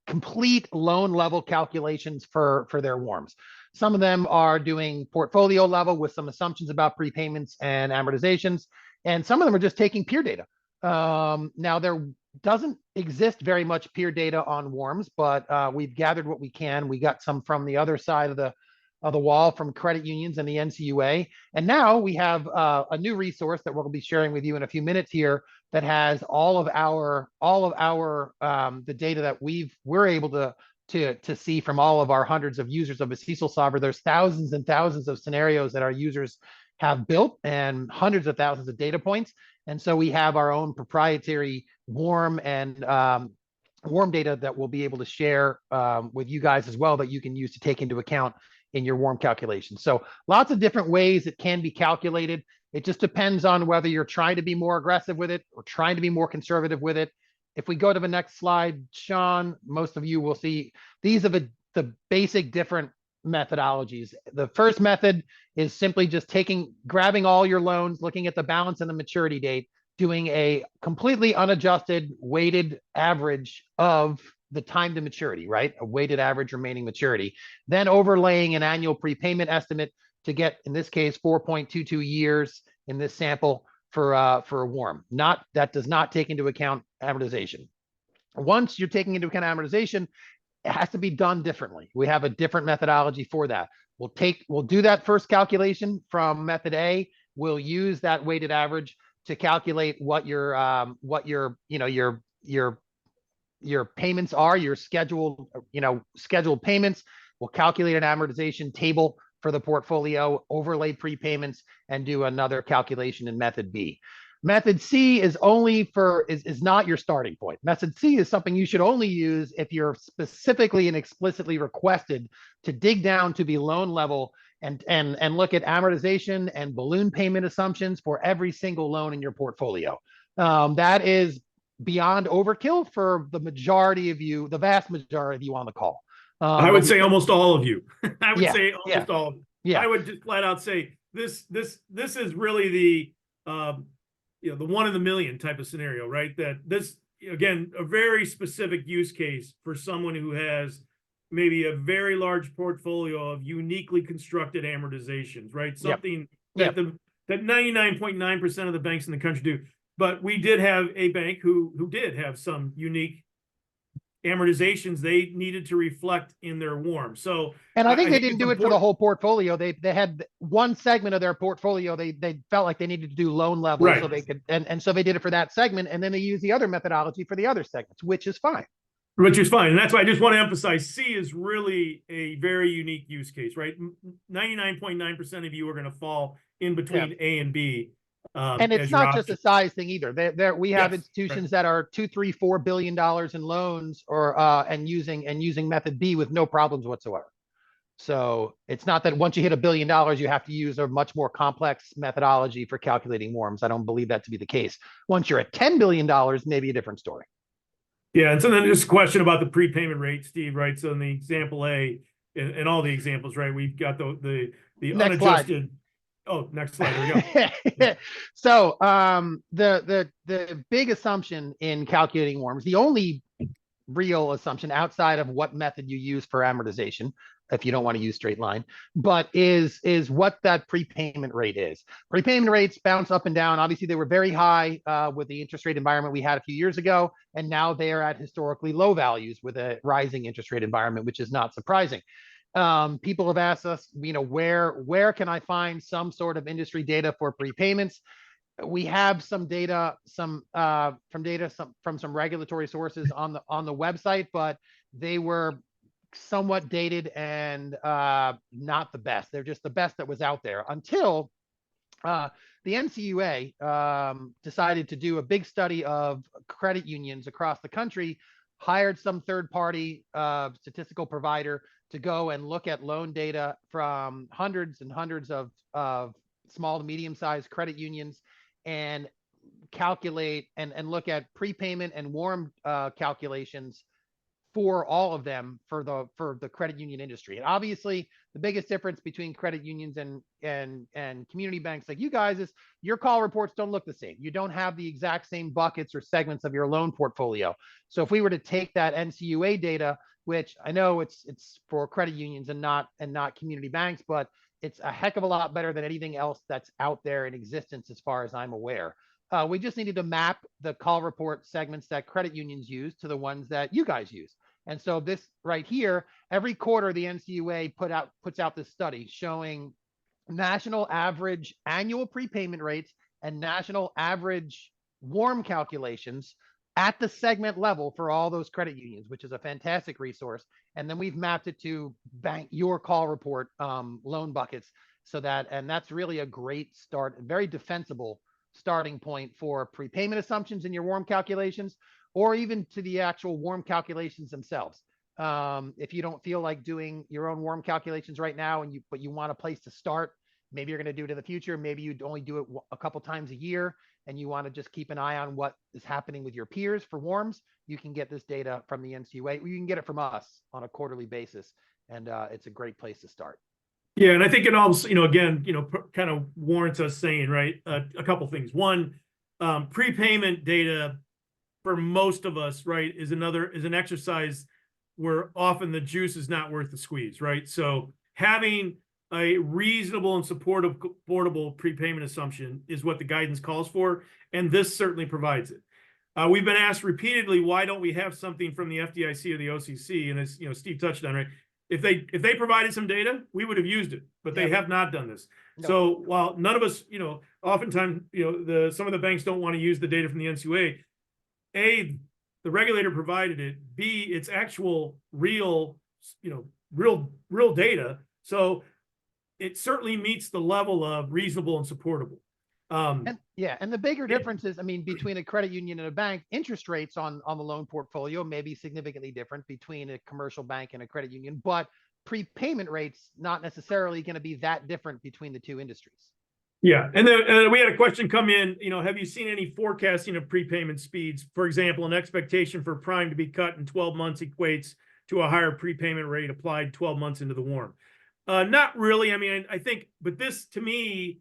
complete loan level calculations for their WARMs. Some of them are doing portfolio level with some assumptions about prepayments and amortizations, and some of them are just taking peer data. Now there doesn't exist very much peer data on WARMs, but we've gathered what we can. We got some from the other side of the wall from credit unions and the NCUA. And now we have a new resource that we'll be sharing with you in a few minutes here that has all of our the data that we're able to see from all of our hundreds of users of a CECLSolver. There's thousands and thousands of scenarios that our users have built and hundreds of thousands of data points. And so we have our own proprietary WARM and WARM data that we'll be able to share with you guys as well, that you can use to take into account in your WARM calculation. So lots of different ways it can be calculated. It just depends on whether you're trying to be more aggressive with it or trying to be more conservative with it. If we go to the next slide, Sean, most of you will see these are the basic different methodologies. The first method is simply just grabbing all your loans, looking at the balance and the maturity date, doing a completely unadjusted weighted average of the time to maturity, right? A weighted average remaining maturity, then overlaying an annual prepayment estimate to get, in this case, 4.22 years in this sample for a WARM. That does not take into account amortization. Once you're taking into account amortization, it has to be done differently. We have a different methodology for that. We'll do that first calculation from method A. We'll use that weighted average to calculate what your payments are, your scheduled payments. We'll calculate an amortization table for the portfolio, overlay prepayments, and do another calculation in method B. Method C is not your starting point. Method C is something you should only use if you're specifically and explicitly requested to dig down to the loan level and look at amortization and balloon payment assumptions for every single loan in your portfolio. That is beyond overkill for the majority of you, the vast majority of you on the call. I would say almost all of you. I would Yeah, say almost all of you. Yeah. I would just flat out say this is really the the one in the million type of scenario, right? That this, again, a very specific use case for someone who has maybe a very large portfolio of uniquely constructed amortizations, right? Something that 99.9% of the banks in the country do. But we did have a bank who did have some unique amortizations they needed to reflect in their WARM. So, and I think they didn't do it for the whole portfolio. They had one segment of their portfolio. They felt like they needed to do loan level, right, so they could, and so they did it for that segment, and then they used the other methodology for the other segments, which is fine. Which is fine. And that's why I just want to emphasize C is really a very unique use case, right? 99.9% of you are going to fall in between A and B. And it's not just a size thing either. We have institutions that are $2, $3, $4 billion in loans, or and using method B with no problems whatsoever. So it's not that once you hit $1 billion, you have to use a much more complex methodology for calculating WARMs. I don't believe that to be the case. Once you're at $10 billion, maybe a different story. Yeah, and so then just a question about the prepayment rate, Steve, right? So in the example A, and all the examples, right? We've got the unadjusted. Slide. Oh, next slide. There we go. So the big assumption in calculating WARMs, the only real assumption outside of what method you use for amortization, if you don't want to use straight line, but is what that prepayment rate is. Prepayment rates bounce up and down. Obviously, they were very high with the interest rate environment we had a few years ago, and now they are at historically low values with a rising interest rate environment, which is not surprising. People have asked us, where can I find some sort of industry data for prepayments? We have some data, from some regulatory sources on the website, but they were somewhat dated and not the best. They're just the best that was out there until the NCUA decided to do a big study of credit unions across the country, hired some third-party statistical provider to go and look at loan data from hundreds and hundreds of small to medium-sized credit unions and calculate and look at prepayment and WARM calculations for all of them for the credit union industry. And obviously the biggest difference between credit unions and community banks like you guys is your call reports don't look the same. You don't have the exact same buckets or segments of your loan portfolio. So if we were to take that NCUA data, which I know it's for credit unions and not community banks, but it's a heck of a lot better than anything else that's out there in existence as far as I'm aware. We just needed to map the call report segments that credit unions use to the ones that you guys use. And so this right here, every quarter, the NCUA puts out this study showing national average annual prepayment rates and national average WARM calculations at the segment level for all those credit unions, which is a fantastic resource. And then we've mapped it to bank your call report loan buckets so that, and that's really a great start, very defensible starting point for prepayment assumptions in your WARM calculations, or even to the actual WARM calculations themselves. If you don't feel like doing your own WARM calculations right now, but you want a place to start, maybe you're going to do it in the future. Maybe you'd only do it a couple times a year, and you want to just keep an eye on what is happening with your peers for WARMs. You can get this data from the NCUA. You can get it from us on a quarterly basis, and it's a great place to start. Yeah, and I think it also, again, kind of warrants us saying, right, a couple things. One, prepayment data for most of us, right, is an exercise where often the juice is not worth the squeeze, right? So having a reasonable and supportable prepayment assumption is what the guidance calls for, and this certainly provides it. We've been asked repeatedly, why don't we have something from the FDIC or the OCC? And as Steve touched on, right? If they provided some data, we would have used it, but they have not done this. No. So while none of us, oftentimes, some of the banks don't want to use the data from the NCUA. A, the regulator provided it. B, it's actual real data. So it certainly meets the level of reasonable and supportable. And the bigger difference is, between a credit union and a bank, interest rates on the loan portfolio may be significantly different between a commercial bank and a credit union, but prepayment rates not necessarily going to be that different between the two industries. Yeah, and then we had a question come in, have you seen any forecasting of prepayment speeds? For example, an expectation for prime to be cut in 12 months equates to a higher prepayment rate applied 12 months into the WARM. Not really. I think, but this to me,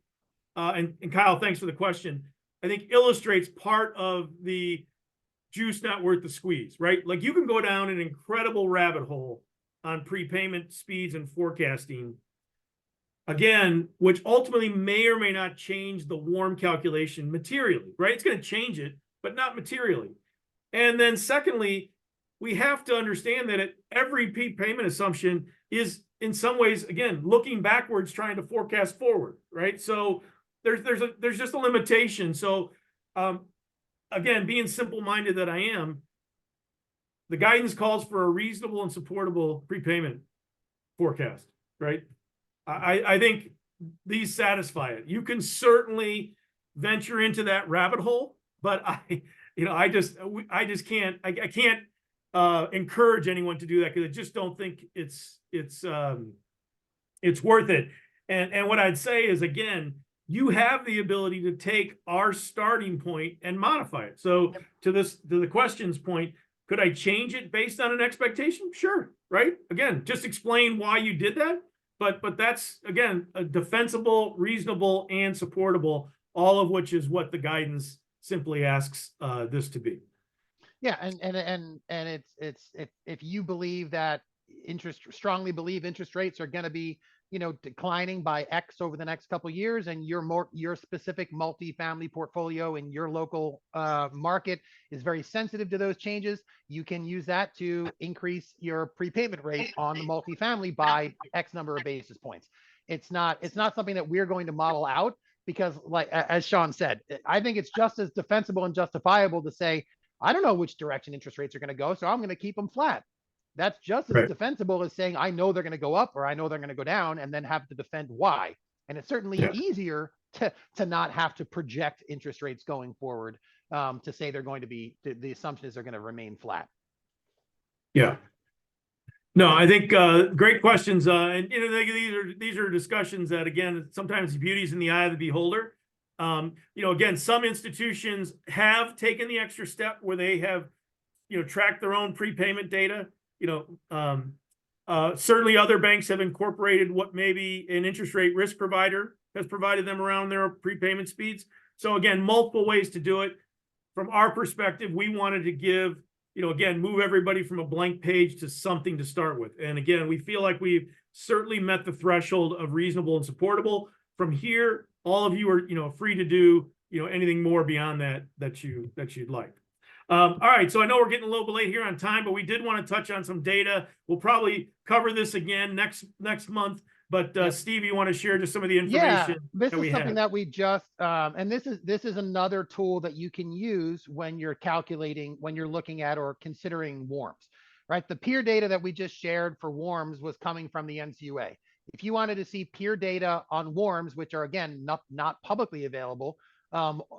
and Kyle, thanks for the question, I think illustrates part of the juice not worth the squeeze, right? Like you can go down an incredible rabbit hole on prepayment speeds and forecasting, again, which ultimately may or may not change the WARM calculation materially, right? It's going to change it, but not materially. And then secondly, we have to understand that every prepayment assumption is in some ways, again, looking backwards, trying to forecast forward, right? So there's just a limitation. So again, being simple-minded that I am, the guidance calls for a reasonable and supportable prepayment forecast, right? I think these satisfy it. You can certainly venture into that rabbit hole, but I just can't encourage anyone to do that because I just don't think it's worth it. And what I'd say is, again, you have the ability to take our starting point and modify it. So to the questions point, could I change it based on an expectation? Sure, right? Again, just explain why you did that. But that's, again, a defensible, reasonable, and supportable, all of which is what the guidance simply asks this to be. Yeah, and it's if you believe that strongly believe interest rates are going to be declining by X over the next couple of years, and your specific multifamily portfolio in your local market is very sensitive to those changes, you can use that to increase your prepayment rate on the multifamily by X number of basis points. It's not something that we're going to model out because, like as Sean said, I think it's just as defensible and justifiable to say, I don't know which direction interest rates are going to go, so I'm going to keep them flat. That's just as defensible as saying, I know they're going to go up or I know they're going to go down, and then have to defend why. And it's certainly easier to not have to project interest rates going forward, to say they're going to be, the assumption is they're going to remain flat. Yeah. No, I think great questions. And these are discussions that, again, sometimes the beauty is in the eye of the beholder. Again, some institutions have taken the extra step where they have, tracked their own prepayment data. certainly other banks have incorporated what maybe an interest rate risk provider has provided them around their prepayment speeds. So again, multiple ways to do it. From our perspective, we wanted to give, again, move everybody from a blank page to something to start with. And again, we feel like we've certainly met the threshold of reasonable and supportable. From here, all of you are, free to do, anything more beyond that you'd like. All right, so I know we're getting a little bit late here on time, but we did want to touch on some data. We'll probably cover this again next month. But Steve, you want to share just some of the information? This is something that we just, and this is another tool that you can use when you're looking at or considering WARMs, right? The peer data that we just shared for WARMs was coming from the NCUA. If you wanted to see peer data on WARMs, which are again not publicly available,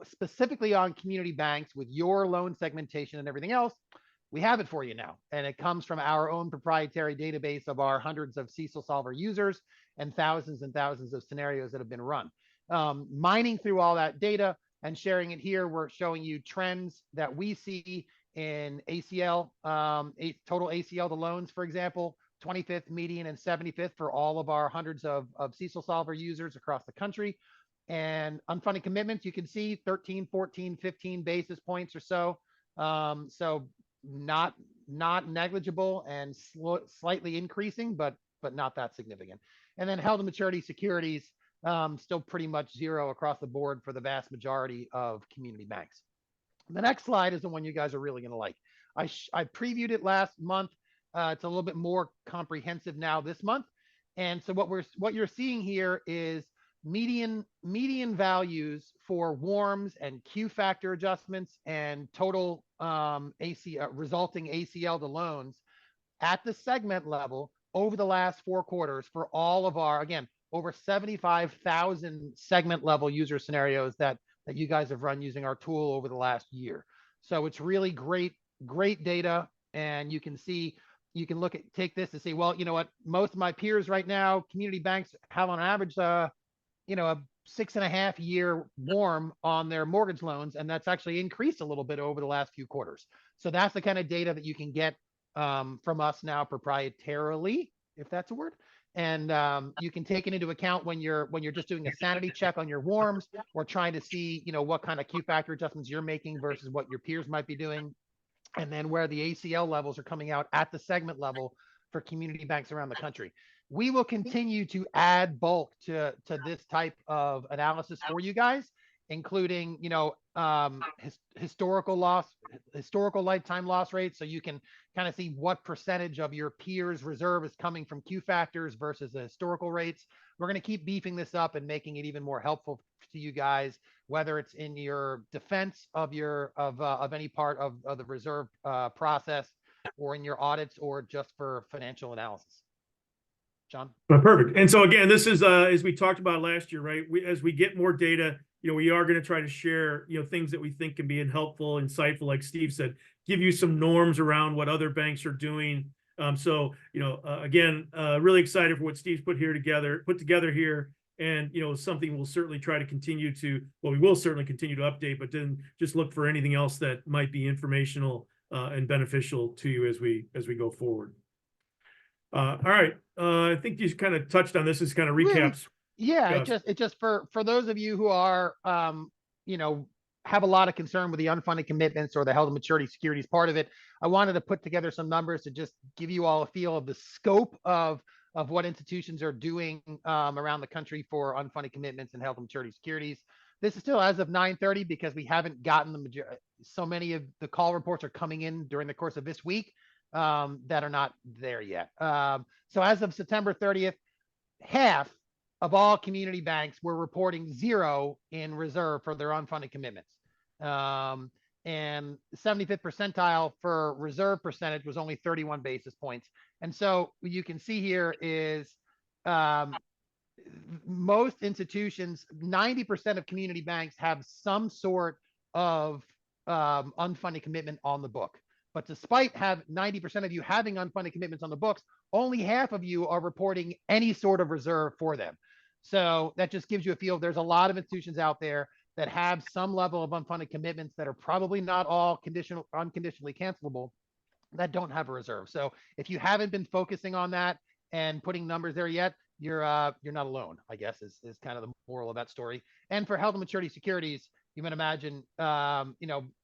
specifically on community banks with your loan segmentation and everything else, we have it for you now. And it comes from our own proprietary database of our hundreds of CECLSolver users and thousands of scenarios that have been run. Mining through all that data and sharing it here, we're showing you trends that we see in ACL, total ACL to loans, for example, 25th, median, and 75th for all of our hundreds of CECLSolver users across the country. And unfunded commitments, you can see 13, 14, 15 basis points or so. So not negligible and slightly increasing, but not that significant. And then held to maturity securities, still pretty much zero across the board for the vast majority of community banks. The next slide is the one you guys are really going to like. I previewed it last month. It's a little bit more comprehensive now this month. And so what you're seeing here is median values for WARMs and Q factor adjustments and total resulting ACL to loans at the segment level over the last 4 quarters for all of our, again, over 75,000 segment level user scenarios that you guys have run using our tool over the last year. So it's really great data. And you can see, you can take this and say, well, you know what, most of my peers right now, community banks have on average, a 6.5-year WARM on their mortgage loans. And that's actually increased a little bit over the last few quarters. So that's the kind of data that you can get from us now proprietarily, if that's a word. And you can take it into account when you're just doing a sanity check on your WARMs or trying to see, what kind of Q factor adjustments you're making versus what your peers might be doing. And then where the ACL levels are coming out at the segment level for community banks around the country. We will continue to add bulk to this type of analysis for you guys, including, historical lifetime loss rates. So you can kind of see what percentage of your peers' reserve is coming from Q factors versus the historical rates. We're going to keep beefing this up and making it even more helpful to you guys, whether it's in your defense of any part of the reserve process, or in your audits, or just for financial analysis. John? Perfect. And so again, this is as we talked about last year, right? As we get more data, we are going to try to share, things that we think can be helpful, insightful, like Steve said, give you some norms around what other banks are doing. Again, really excited for what Steve's put together here. And, something we'll certainly try to continue to, we will certainly continue to update, but then just look for anything else that might be informational and beneficial to you as we go forward. All right. I think you kind of touched on this as kind of recaps. Yeah, it just for those of you who are, have a lot of concern with the unfunded commitments or the held to maturity securities part of it, I wanted to put together some numbers to just give you all a feel of the scope of what institutions are doing around the country for unfunded commitments and held to maturity securities. This is still as of 9:30 because we haven't gotten so many of the call reports are coming in during the course of this week that are not there yet. So as of September 30th, half of all community banks were reporting 0 in reserve for their unfunded commitments. And 75th percentile for reserve percentage was only 31 basis points. And so what you can see here is most institutions, 90% of community banks have some sort of unfunded commitment on the book. But despite 90% of you having unfunded commitments on the books, only half of you are reporting any sort of reserve for them. So that just gives you a feel. There's a lot of institutions out there that have some level of unfunded commitments that are probably not all unconditionally cancelable. that don't have a reserve. So if you haven't been focusing on that and putting numbers there yet, you're not alone, I guess, is kind of the moral of that story. And for held to maturity securities, you might imagine,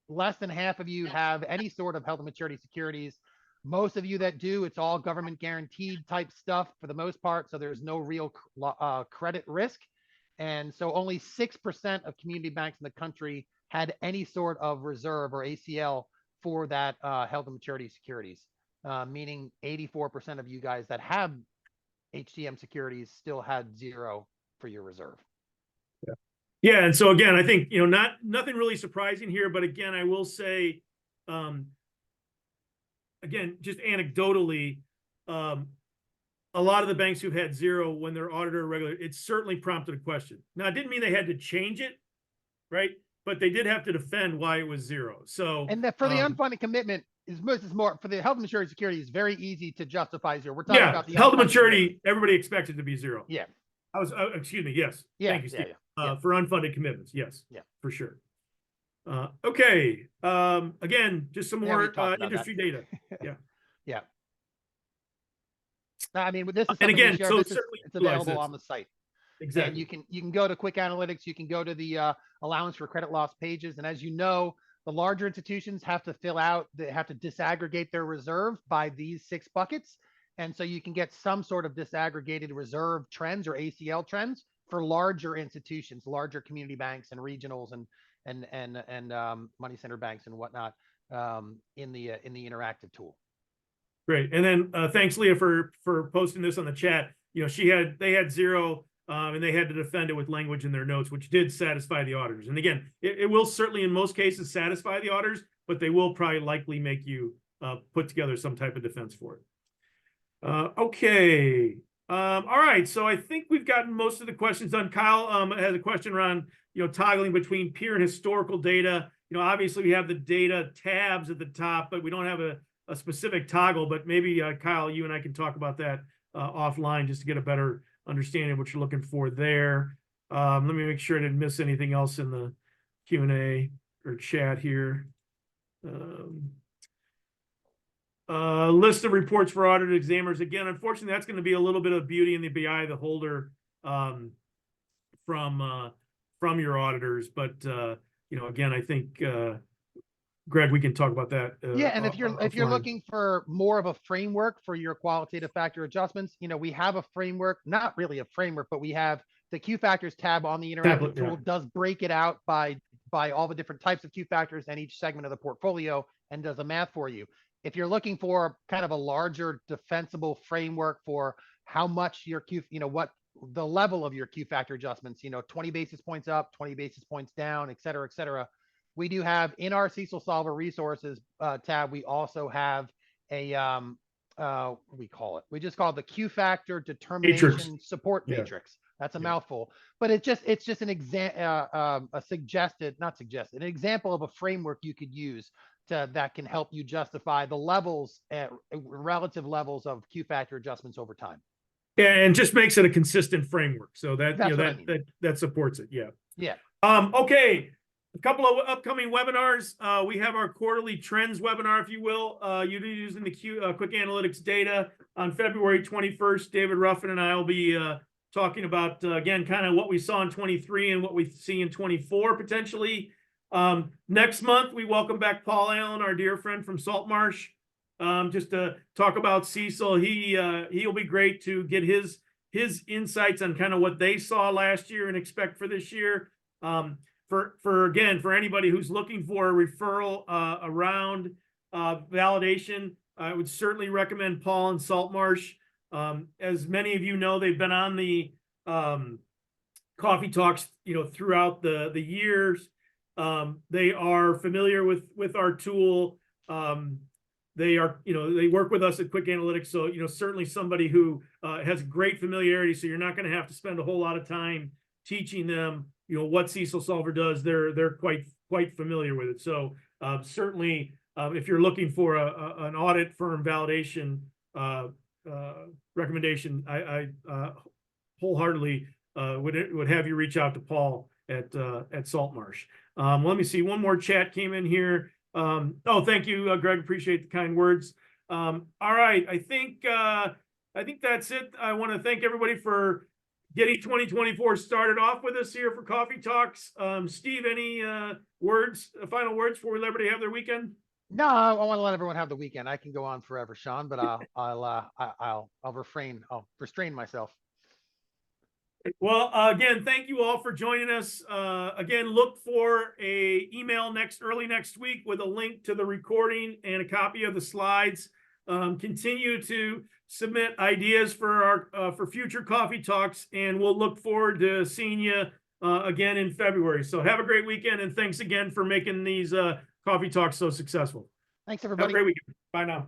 less than half of you have any sort of held to maturity securities. Most of you that do, it's all government guaranteed type stuff for the most part. So there's no real credit risk. And so only 6% of community banks in the country had any sort of reserve or ACL for that held to maturity securities, meaning 84% of you guys that have HTM securities still had zero for your reserve. Yeah. Yeah. And so again, I think, nothing really surprising here, but again, I will say, again, just anecdotally, a lot of the banks who've had zero when their auditor regular, it certainly prompted a question. Now, it didn't mean they had to change it, right? But they did have to defend why it was zero. So, and that for the unfunded commitment is more for the held to maturity security is very easy to justify zero. We're talking about the held to maturity. Everybody expects it to be zero. Yeah. Excuse me. Yes. Yeah. Thank you, Steve. Yeah. For unfunded commitments. Yes. Yeah. For sure. Okay. Again, just some more industry data. Yeah. Yeah. I mean, this is and again, so it's available on the site. Exactly. And you can go to QwickAnalytics. You can go to the allowance for credit loss pages. And as you know, the larger institutions have to they have to disaggregate their reserve by these 6 buckets. And so you can get some sort of disaggregated reserve trends or ACL trends for larger institutions, larger community banks and regionals and money center banks and whatnot in the interactive tool. Great. And then thanks, Leah, for posting this on the chat. They had zero and they had to defend it with language in their notes, which did satisfy the auditors. And again, it will certainly in most cases satisfy the auditors, but they will probably likely make you put together some type of defense for it. Okay. All right. So I think we've gotten most of the questions done. Kyle has a question around, toggling between peer and historical data. Obviously we have the data tabs at the top, but we don't have a specific toggle, but maybe Kyle, you and I can talk about that offline just to get a better understanding of what you're looking for there. Let me make sure I didn't miss anything else in the Q&A or chat here. List of reports for audited examiners. Again, unfortunately, that's going to be a little bit of beauty in the eye of the holder from your auditors. But again, I think Greg, we can talk about that. And if you're looking for more of a framework for your qualitative factor adjustments, we have a framework, not really a framework, but we have the Q factors tab on the interactive tool does break it out by all the different types of Q factors and each segment of the portfolio and does a math for you. If you're looking for kind of a larger defensible framework for how much your Q, what the level of your Q factor adjustments, 20 basis points up, 20 basis points down, et cetera, we do have in our CECLSolver resources tab, we also have a, we just call it the Q factor determination support matrix. That's a mouthful, but it's just an example, an example of a framework you could use that can help you justify the levels, relative levels of Q factor adjustments over time. And just makes it a consistent framework. So that, that supports it. Yeah. Yeah. Okay. A couple of upcoming webinars. We have our quarterly trends webinar, if you will. You're using the QwickAnalytics data on February 21st. David Ruffin and I will be talking about, again, kind of what we saw in 23 and what we see in 24 potentially. Next month, we welcome back Paul Allen, our dear friend from Saltmarsh, just to talk about CECL. He'll be great to get his insights on kind of what they saw last year and expect for this year. For anybody who's looking for a referral around validation, I would certainly recommend Paul and Saltmarsh. As many of you know, they've been on the coffee talks, throughout the years. They are familiar with our tool. They work with us at QwickAnalytics. So, certainly somebody who has great familiarity. So you're not going to have to spend a whole lot of time teaching them, what CECLSolver does. They're quite familiar with it. So certainly, if you're looking for an audit firm validation recommendation, I wholeheartedly would have you reach out to Paul at Saltmarsh. Let me see. One more chat came in here. Oh, thank you, Greg. Appreciate the kind words. All right. I think that's it. I want to thank everybody for getting 2024 started off with us here for Coffee Talks. Steve, any final words before we let everybody have their weekend? No, I want to let everyone have the weekend. I can go on forever, Sean, but I'll restrain myself. Well, again, thank you all for joining us. Again, look for a email early next week with a link to the recording and a copy of the slides. Continue to submit ideas for for future coffee talks, and we'll look forward to seeing you again in February. So have a great weekend, and thanks again for making these coffee talks so successful. Thanks, Have a everybody. great weekend. Bye now.